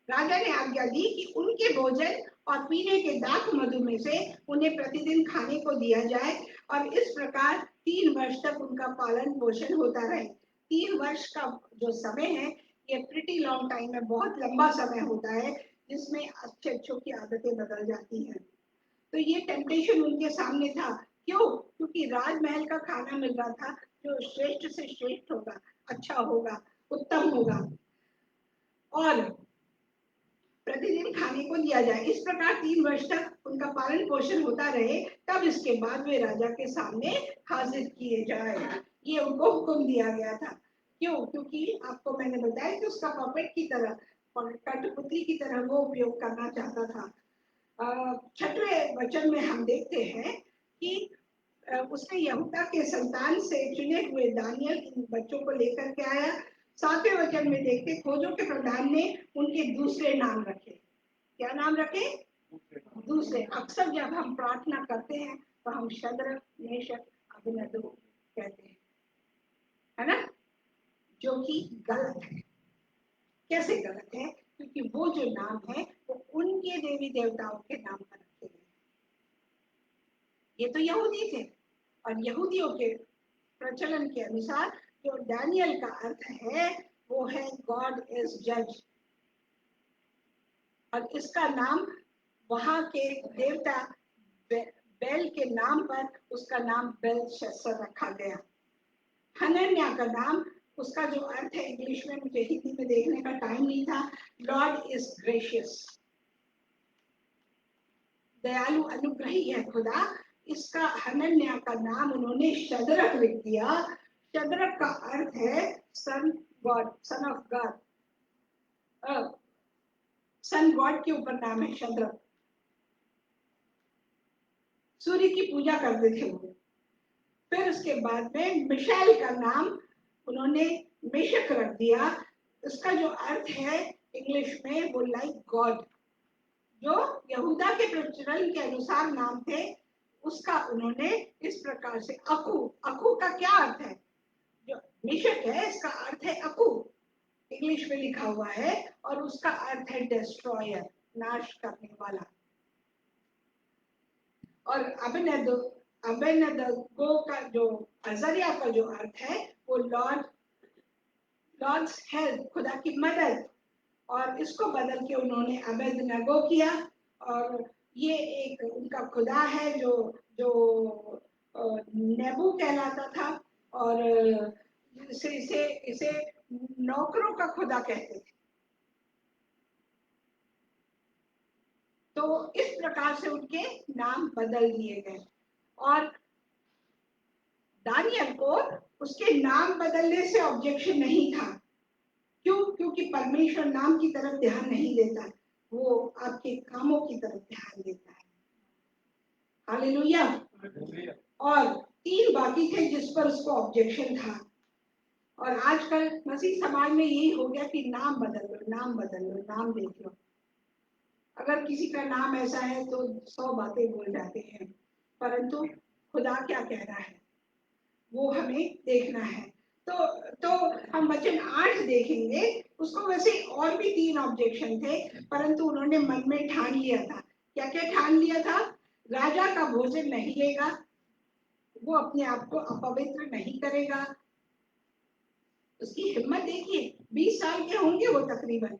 राजा ने आज्ञा दी कि उनके भोजन और पीने के दाख मधु में से उन्हें प्रतिदिन खाने को दिया जाए, और इस प्रकार 3 वर्ष तक उनका पालन पोषण होता रहे। 3 वर्ष का जो समय है, ये प्रिटी लॉन्ग टाइम है, बहुत लंबा समय होता है, जिसमें अच्छों की आदतें बदल जाती हैं। तो ये टेम्पटेशन उनके सामने था। क्यों? क्योंकि राजमहल का खाना मिल रहा था, जो श्रेष्ठ से श्रेष्ठ होगा, अच्छा होगा, उत्तम होगा, और प्रतिदिन खाने को दिया जाए। इस प्रकार 3 वर्ष तक उनका पालन पोषण होता रहे, तब इसके बाद वे राजा के सामने हाजिर किए जाए। ये उनको हुक्म दिया गया था। क्यों? क्योंकि आपको मैंने बताया कि उसका पपेट की तरह, कठपुतली की तरह वो उपयोग करना चाहता था। 6वें वचन में हम देखते हैं कि उसने यहूदा के संतान से चुने हुए दानियल इन बच्चों को लेकर के आया। 7वें वचन में देखते, खोजों के प्रधान ने उनके दूसरे नाम रखे। क्या नाम रखे? दूसरे। अक्सर जब हम प्रार्थना करते हैं तो हम शद्रक, मेशक, अबेदनगो कहते हैं, है ना? जो कि गलत है। कैसे गलत है? क्योंकि वो जो नाम है वो उनके देवी देवताओं के नाम पर रखे गए। ये तो यहूदी थे, और यहूदियों के प्रचलन के अनुसार जो दानियल का अर्थ है वो है गॉड इज जज, और इसका नाम वहां के देवता बेल के नाम पर उसका नाम बेलशस्सर रखा गया। हनन्या का नाम, उसका जो अर्थ है इंग्लिश में, मुझे हिंदी में देखने का टाइम नहीं था, लॉर्ड इज ग्रेशियस, दयालु अनुग्रही है खुदा। इसका हनन्या का नाम उन्होंने शद्रक लिख दिया। शद्रक का अर्थ है son god, son of god. Son god के ऊपर नाम है शद्रक। सूर्य की पूजा करते थे वो। फिर उसके बाद में मिशाइल का नाम उन्होंने मेशक रख दिया। उसका जो अर्थ है इंग्लिश में वो लाइक गॉड। जो यहूदा के प्रचलन के अनुसार नाम थे, उसका उन्होंने इस प्रकार से अकू। अकू का क्या अर्थ है? जो मेशक है, इसका अर्थ है अकू, इंग्लिश में लिखा हुआ है, और उसका अर्थ है डिस्ट्रॉयर, नाश करने वाला। और अबेदनगो का जो, अजरिया का जो अर्थ है वो लॉर्ड्स हेल्प, खुदा की मदद, और इसको बदल के उन्होंने अबेदनगो किया। और ये एक उनका खुदा है जो जो नेबू कहलाता था, और इसे इसे नौकरों का खुदा कहते थे। तो इस प्रकार से उनके नाम बदल दिए गए। और दानियल को उसके नाम बदलने से ऑब्जेक्शन नहीं था। क्यों? क्योंकि परमेश्वर नाम की तरफ ध्यान नहीं देता, वो आपके कामों की तरफ ध्यान देता है। हालेलुया। और 3 बाकी थे जिस पर उसको ऑब्जेक्शन था। और आजकल मसीह समाज में यही हो गया कि नाम बदल लो, नाम बदल लो, नाम देख लो। अगर किसी का नाम ऐसा है तो 100 बातें बोल जाते हैं। परंतु खुदा क्या कह रहा है वो हमें देखना है। तो हम वचन 8 देखेंगे। उसको वैसे और भी 3 ऑब्जेक्शन थे, परंतु उन्होंने मन में ठान लिया था। क्या क्या ठान लिया था? राजा का भोजन नहीं लेगा, वो अपने आप को अपवित्र नहीं करेगा। उसकी हिम्मत देखिए, 20 साल के होंगे वो तकरीबन,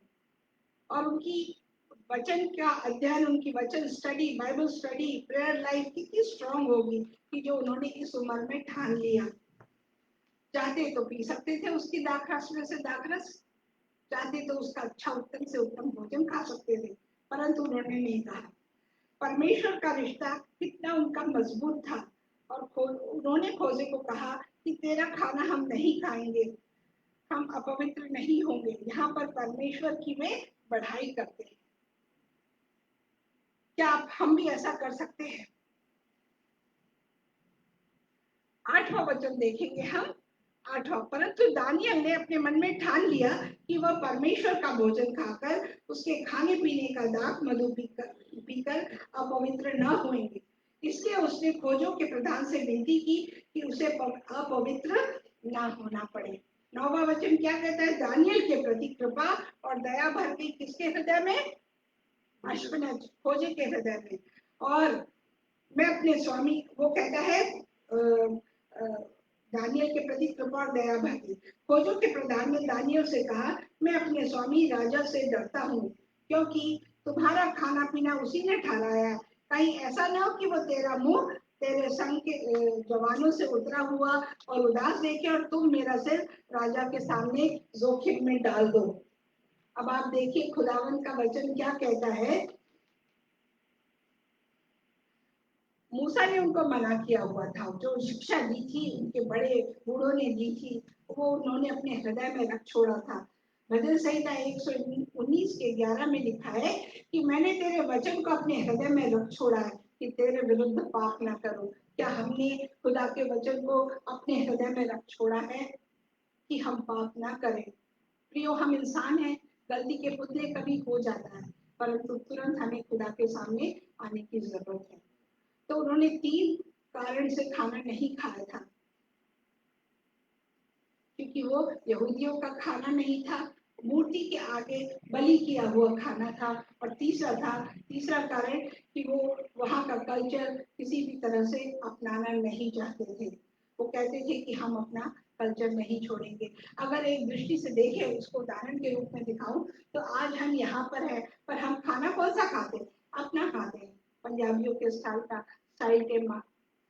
और उनकी वचन का अध्ययन, उनकी वचन study, Bible study, prayer life कितनी स्ट्रांग होगी कि जो उन्होंने इस उम्र में ठान लिया। चाहते तो पी सकते थे उसकी दाखरस में से दाखरस, चाहते तो उसका अच्छा उत्तम से उत्तम भोजन खा सकते थे, परंतु उन्होंने नहीं कहा। परमेश्वर का रिश्ता कितना उनका मजबूत था, और उन्होंने खोजे को कहा कि तेरा खाना हम नहीं खाएंगे, हम अपवित्र नहीं होंगे। यहाँ पर परमेश्वर की वे बढ़ाई करते हैं। क्या हम भी ऐसा कर सकते हैं? 8वां वचन देखेंगे हम। 8वां, परंतु दानियल ने अपने मन में ठान लिया कि वह परमेश्वर का भोजन खाकर उसके खाने पीने का दाख मधु पीकर अपवित्र न होंगे। इसलिए उसने खोजों के प्रधान से विनती की कि उसे अपवित्र न होना पड़े। 9वां वचन क्या कहता है? दानियल के प्रति कृपा और दया भर गई किसके हृदय में? अश्वनज, खोजे के हृदय में। और मैं अपने स्वामी, वो कहता है दानियल के प्रति कृपा और दया भर गई। खोजों के प्रधान ने दानियल से कहा, मैं अपने स्वामी राजा से डरता हूँ, क्योंकि तुम्हारा खाना पीना उसी ने ठहराया। कहीं ऐसा ना हो कि वो तेरा मुंह तेरे संग के जवानों से उतरा हुआ और उदास देखे और तुम मेरा सिर राजा के सामने जोखिम में डाल दो। अब आप देखिए खुदावन का वचन क्या कहता है। मूसा ने उनको मना किया हुआ था, जो शिक्षा दी थी उनके बड़े बूढ़ों ने दी थी, वो उन्होंने अपने हृदय में रख छोड़ा था। भजन संहिता 119 के 11 में लिखा है कि मैंने तेरे वचन को अपने हृदय में रख छोड़ा है कि तेरे विरुद्ध पाप ना करो। क्या हमने खुदा के वचन को अपने हृदय में रख छोड़ा है कि हम पाप ना करें? प्रियो, हम इंसान हैं, गलती के पुतले कभी हो जाता है, परंतु तुरंत हमें खुदा के सामने आने की जरूरत है। तो उन्होंने 3 कारण से खाना नहीं खाया था, क्योंकि वो यहूदियों का खाना नहीं था, मूर्ति के आगे बलि किया हुआ खाना था। और तीसरा कारण कि वो वहां का कल्चर किसी भी तरह से अपनाना नहीं चाहते थे। वो कहते थे कि हम अपना कल्चर नहीं छोड़ेंगे। अगर एक दृष्टि से देखें, उसको उदाहरण के रूप में दिखाऊं, तो आज हम यहाँ पर है, पर हम खाना कौन सा खाते हैं? अपना खाते हैं, पंजाबियों के स्टाइल के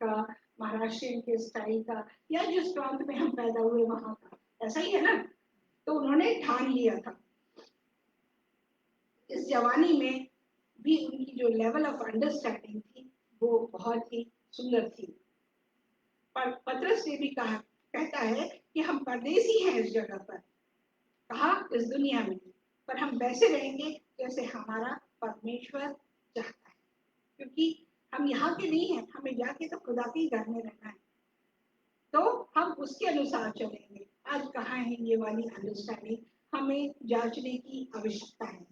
का, महाराष्ट्रियन के स्टाइल का, या जिस प्रांत में हम पैदा हुए वहां का, ऐसा ही है ना। तो उन्होंने ठान लिया था। इस जवानी में भी उनकी जो लेवल ऑफ अंडरस्टैंडिंग थी वो बहुत ही सुंदर थी। पर पतरस ने भी कहा, कहता है कि हम परदेसी हैं इस जगह पर, कहा इस दुनिया में, पर हम वैसे रहेंगे जैसे हमारा परमेश्वर चाहता है, क्योंकि हम यहाँ के नहीं हैं, हमें जाके तो खुदा के ही घर में रहना है, तो हम उसके अनुसार चलेंगे। आज कहाँ है ये वाली अंडरस्टैंडिंग? हमें जांचने की आवश्यकता है।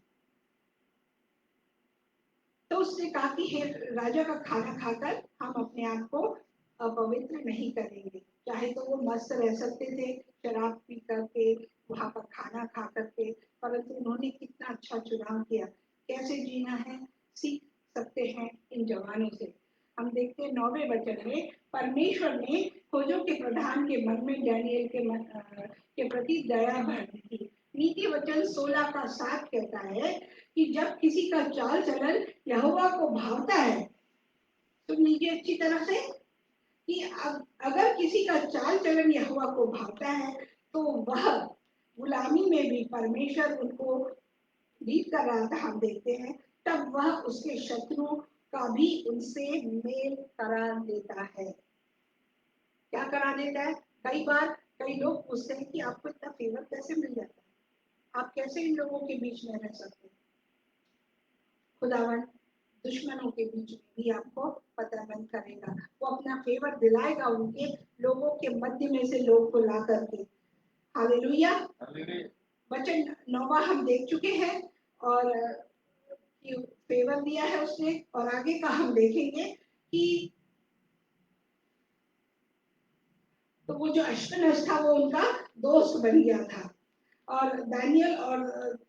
तो उसने कहा कि हे राजा का खाना खाकर हम अपने आप को अपवित्र नहीं करेंगे। चाहे तो वो मस्त रह सकते थे शराब पी करके, वहां पर खाना खा करके, परंतु उन्होंने कितना अच्छा चुनाव किया। कैसे जीना है सीख सकते हैं इन जवानों से। हम देखते हैं 9वें वचन में, परमेश्वर ने खोजों के प्रधान के मन में दानियेल के प्रति दया भर दी थी। नीति वचन 16 का 7 कहता है कि जब किसी का चाल चलन यहोवा को भावता है, सुन लीजिए अच्छी तरह से, कि अगर किसी का चाल चलन यहोवा को भावता है तो वह गुलामी में भी परमेश्वर उनको लीड कर रहा था, हम देखते हैं, तब वह उसके शत्रुओं का भी उनसे मेल करा देता है। क्या करा देता है? कई बार कई लोग पूछते हैं कि आपको इतना फेवर कैसे मिल जाता है, आप कैसे इन लोगों के बीच में रह सकते हैं? खुदावन दुश्मनों के बीच में भी आपको पतरबंद करेगा, वो अपना फेवर दिलाएगा उनके लोगों के मध्य में से लोग को ला करके। हालेलुया। वचन 9वां हम देख चुके हैं, और फेवर दिया है उसने, और आगे का हम देखेंगे कि तो वो जो अश्वनश था वो उनका दोस्त बन गया था, और दानियल और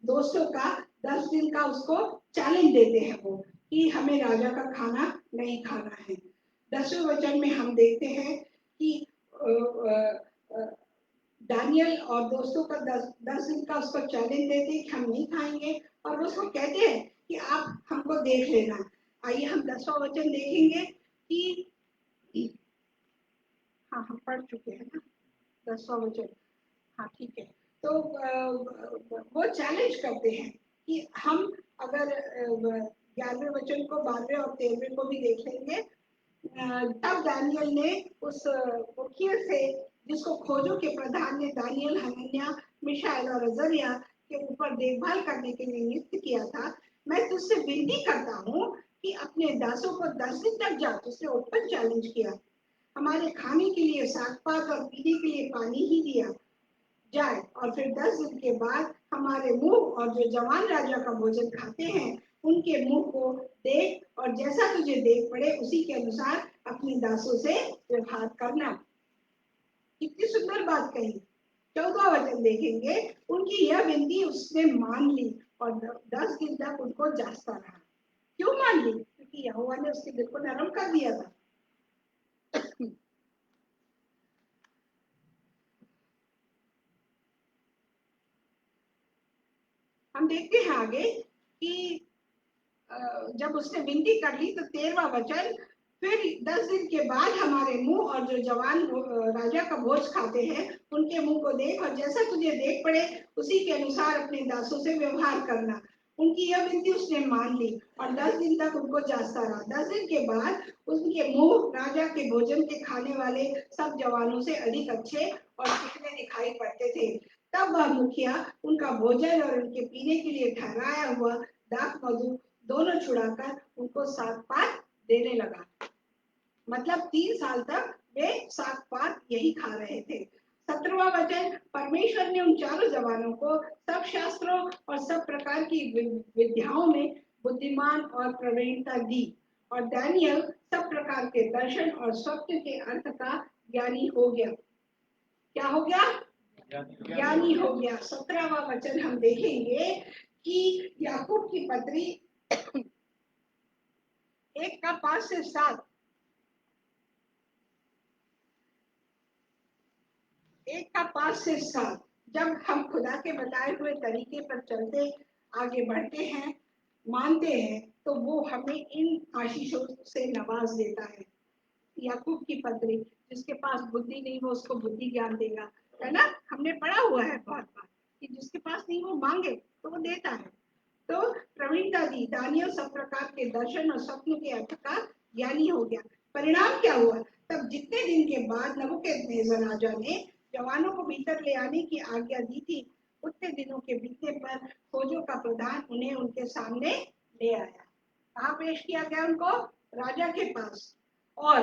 दोस्तों का 10 दिन का उसको चैलेंज देते हैं वो कि हमें राजा का खाना नहीं खाना है। 10वें वचन में हम देखते हैं कि दानियल और दोस्तों का 10 दिन का उसको चैलेंज देते हैं कि हम नहीं खाएंगे, और वो उसको कहते हैं कि आप हमको देख लेना। आइए हम 10वां वचन देखेंगे कि हाँ हम पढ़ चुके हैं ना 10वां वचन, हाँ ठीक है। तो वो चैलेंज करते हैं कि हम अगर 11वें वचन को 12वें और 13वें को भी देख लेंगे। तब दानियल ने उस मुखिया से, जिसको खोजों के प्रधान ने दानियल, हनन्याह, मिशाएल और अजर्याह के ऊपर देखभाल करने के लिए नियुक्त किया था, मैं तुझसे विनती करता हूँ कि अपने दासों को 10 दिन तक जा, तुझसे ओपन चैलेंज किया, हमारे खाने के लिए साग पात और पीने के लिए पानी ही दिया जाए, और फिर 10 दिन के बाद हमारे मुंह और जो जवान राजा का भोजन खाते हैं उनके मुंह को देख, और जैसा तुझे देख पड़े उसी के अनुसार अपने दासों से व्यवहार करना। कितनी सुंदर बात कही। 14वां वचन देखेंगे, उनकी यह विनती उसने मान ली और 10 दिन तक उनको जांचता रहा। क्यों मान ली? क्योंकि यहोवा ने उसके दिल को नरम कर दिया था। हम देखते हैं आगे कि जब उसने विनती कर ली तो 13वां वचन, फिर 10 दिन के बाद हमारे मुंह और जो जवान राजा का भोज खाते हैं उनके मुंह को देख, और जैसा तुझे देख पड़े उसी के अनुसार अपने दासों से व्यवहार करना। उनकी यह विनती उसने मान ली और 10 दिन तक उनको जांचता रहा। 10 दिन के बाद उनके मुंह राजा के भोजन के खाने वाले सब जवानों से अधिक अच्छे और चिकने दिखाई पड़ते थे। तब वह मुखिया उनका भोजन और उनके पीने के लिए ठहराया हुआ दाख मधु दोनों छुड़ाकर उनको साग पात देने लगा। मतलब 3 साल तक वे साग पात यही खा रहे थे। 17वां वचन, परमेश्वर ने उन चारों जवानों को सब शास्त्रों और सब प्रकार की विद्याओं में बुद्धिमान और प्रवीणता दी, और दानियल सब प्रकार के दर्शन और स्वप्न के अर्थ का ज्ञानी हो गया। क्या हो गया? ज्ञानी हो गया। 17वां वचन हम देखेंगे कि याकूब की पत्री 1 का 5 से 7, 1 का 5 से 7, जब हम खुदा के बताए हुए तरीके पर चलते आगे बढ़ते हैं, मानते हैं, तो वो हमें इन आशीषों से नवाज देता है। याकूब की पत्री, जिसके पास बुद्धि नहीं वो उसको बुद्धि ज्ञान देगा, है ना? हमने पढ़ा हुआ है बहुत बार कि जिसके पास नहीं वो मांगे तो वो देता है। तो प्रवीणता दी, दानियल सब प्रकार के दर्शन और स्वप्न के अर्थ का ज्ञानी हो गया। परिणाम क्या हुआ? तब जितने दिन के बाद नबूकदनेस्सर राजा ने जवानों को भीतर ले आने की आज्ञा दी थी, उतने दिनों के बीतने पर खोजों का प्रधान उन्हें उनके सामने ले आया। कहाँ पेश किया गया उनको? राजा के पास। और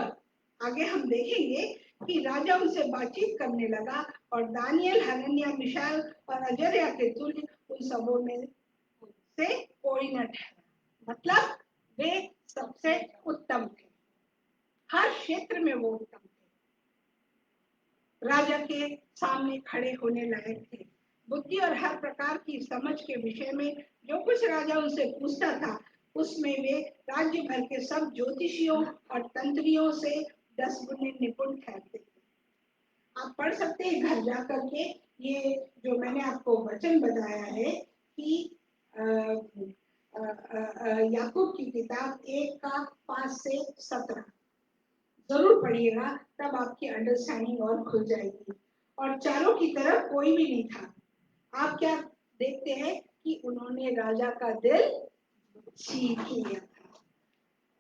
आगे हम देखेंगे कि राजा उनसे बातचीत करने लगा, और दानियल, हनन्याह, मिशाएल और अजर्याह के तुल्य उन सबों में से कोई न ठहरा। मतलब वे सबसे उत्तम थे, हर क्षेत्र में वो उत्तम थे, राजा के सामने खड़े होने लायक थे। बुद्धि और हर प्रकार की समझ के विषय में जो कुछ राजा उनसे पूछता था, उसमें वे राज्य भर के सब ज्योतिषियों और तंत्रियों से 10 गुने निपुण ठहरते थे। आप पढ़ सकते हैं घर जा करके, ये जो मैंने आपको वचन बताया है कि याकूब की किताब 1 का 5 से 17 जरूर पढ़िएगा, तब आपकी अंडरस्टैंडिंग और खुल जाएगी। और चारों की तरफ कोई भी नहीं था। आप क्या देखते हैं कि उन्होंने राजा का दिल जीत लिया था।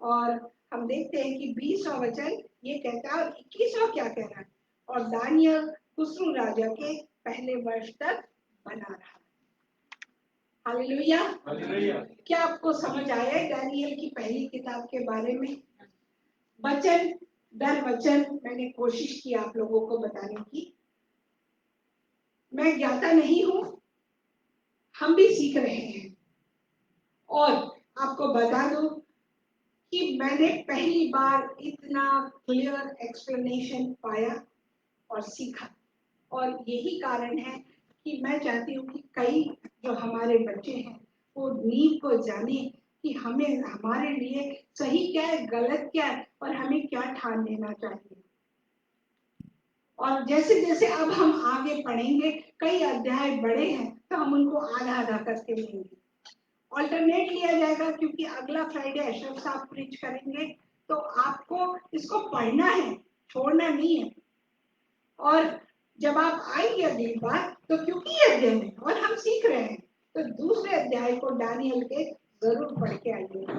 और हम देखते हैं कि 20वां वचन ये कहता है, और 21वां क्या कह रहा है, और दानियल खुसरू राजा के पहले वर्ष तक बना रहा। हालेलुया। क्या आपको समझ आया दानियल की पहली किताब के बारे में? वचन दर वचन मैंने कोशिश की आप लोगों को बताने की। मैं ज्ञाता नहीं हूं, हम भी सीख रहे हैं। और आपको बता दूं कि मैंने पहली बार इतना क्लियर एक्सप्लेनेशन पाया और सीखा। और यही कारण है कि मैं चाहती हूँ कि कई जो हमारे बच्चे हैं वो नींव को जाने कि हमें हमारे लिए सही क्या है, गलत क्या है और हमें क्या ठान लेना चाहिए। और जैसे जैसे अब हम आगे पढ़ेंगे, कई अध्याय बड़े हैं तो हम उनको आधा आधा करके लेंगे, ऑल्टरनेट लिया जाएगा, क्योंकि अगला फ्राइडे अशरफ साहब प्रीच करेंगे, तो आपको इसको पढ़ना है, छोड़ना नहीं है। और जब आप आएंगे अगली बार तो क्योंकि ये अध्याय है और हम सीख रहे हैं, तो दूसरे अध्याय को दानियल के जरूर पढ़ के आइएगा,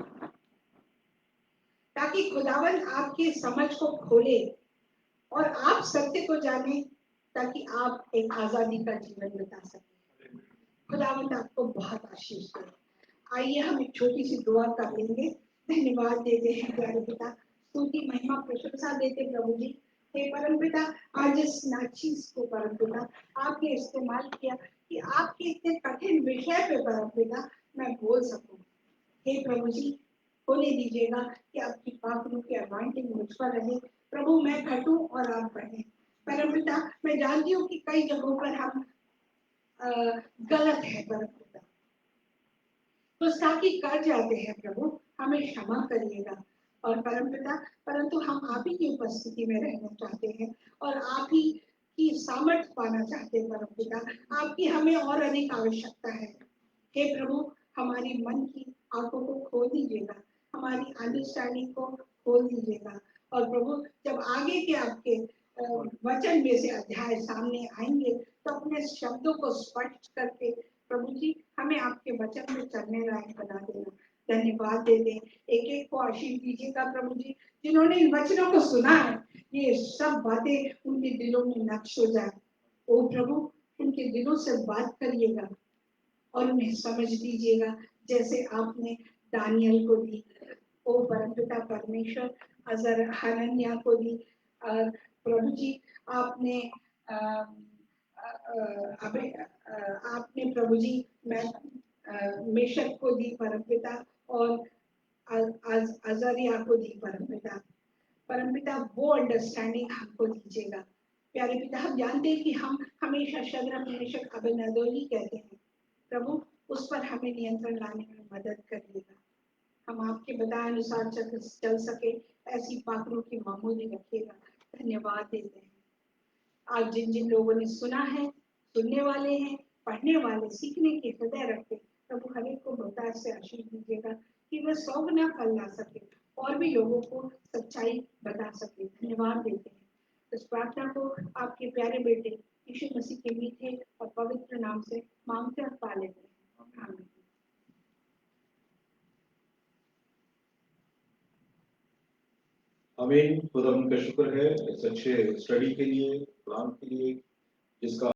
ताकि खुदावन आपकी समझ को खोले और आप सत्य को जाने, ताकि आप एक आजादी का जीवन बिता सकें। खुदावंद आपको बहुत आशीष दे। आइए हम एक छोटी सी दुआ कर लेंगे। धन्यवाद देते हैं प्यारे पिता, स्तुति महिमा प्रशंसा देते प्रभु जी। हे परम पिता, आज इस नाचीज को परम पिता आपने इस्तेमाल किया कि आपके इतने कठिन विषय पे परम पिता मैं बोल सकूं। हे प्रभु जी, होने दीजिएगा कि आपकी पाक रूह की अनॉइंटिंग मुझ पर रहे। प्रभु मैं घटूं और आप बढ़ें। परम पिता, मैं जानती हूँ कि कई जगहों पर हम गलत है परम पिता, गुस्ताखी कर जाते हैं प्रभु, हमें क्षमा करिएगा। और परम पिता, परंतु हम आप ही की उपस्थिति में रहना चाहते हैं और आप ही की सामर्थ्य पाना चाहते हैं परम पिता, आपकी हमें और अधिक आवश्यकता है। हे प्रभु, हमारी मन की आंखों को खोल दीजिएगा, हमारी अंडरस्टैंडिंग को खोल दीजिएगा। और प्रभु, जब आगे के आपके वचन में से अध्याय सामने आएंगे तो अपने शब्दों को स्पष्ट करके प्रभु जी हमें आपके वचन में चलने लायक बना देना। धन्यवाद दे दें, एक एक को आशीष दीजिएगा प्रभु जी, जिन्होंने इन वचनों को सुना है, ये सब बातें उनके दिलों में नक्श हो जाए। ओ प्रभु, उनके दिलों से बात करिएगा और उन्हें समझ दीजिएगा, जैसे आपने दानियल को दी। ओ परमपिता परमेश्वर, अजर हनन्या को दी। और प्रभु जी, आपने आपने प्रभु जी मैं मेशक को दी परमपिता, और अजरिया को दी परमपिता। परमपिता वो अंडरस्टैंडिंग हमको दीजिएगा। प्यारे पिता, हम जानते हैं कि हम हमेशा शद्रक मेशक अबेदनगो ही कहते हैं। प्रभु, उस पर हमें नियंत्रण लाने में मदद करिएगा। हम आपके बताए अनुसार चल सके, ऐसी पाखरों की मामूली रखिएगा। धन्यवाद देते हैं। आज जिन जिन लोगों ने सुना है, सुनने वाले हैं, पढ़ने वाले, सीखने के हृदय रखते, प्रभु हर एक को बहुतायत से आशीष दीजिएगा कि वह 100 गुना फल ला सके और भी लोगों को सच्चाई बता सके। धन्यवाद देते हैं। इस प्रार्थना को आपके प्यारे बेटे यीशु मसीह के मीठे और पवित्र नाम से मांगते और पा लेते हैं। आमीन। आमीन। खुदा का शुक्र है इस अच्छे स्टडी के लिए, प्लान के लिए, जिसका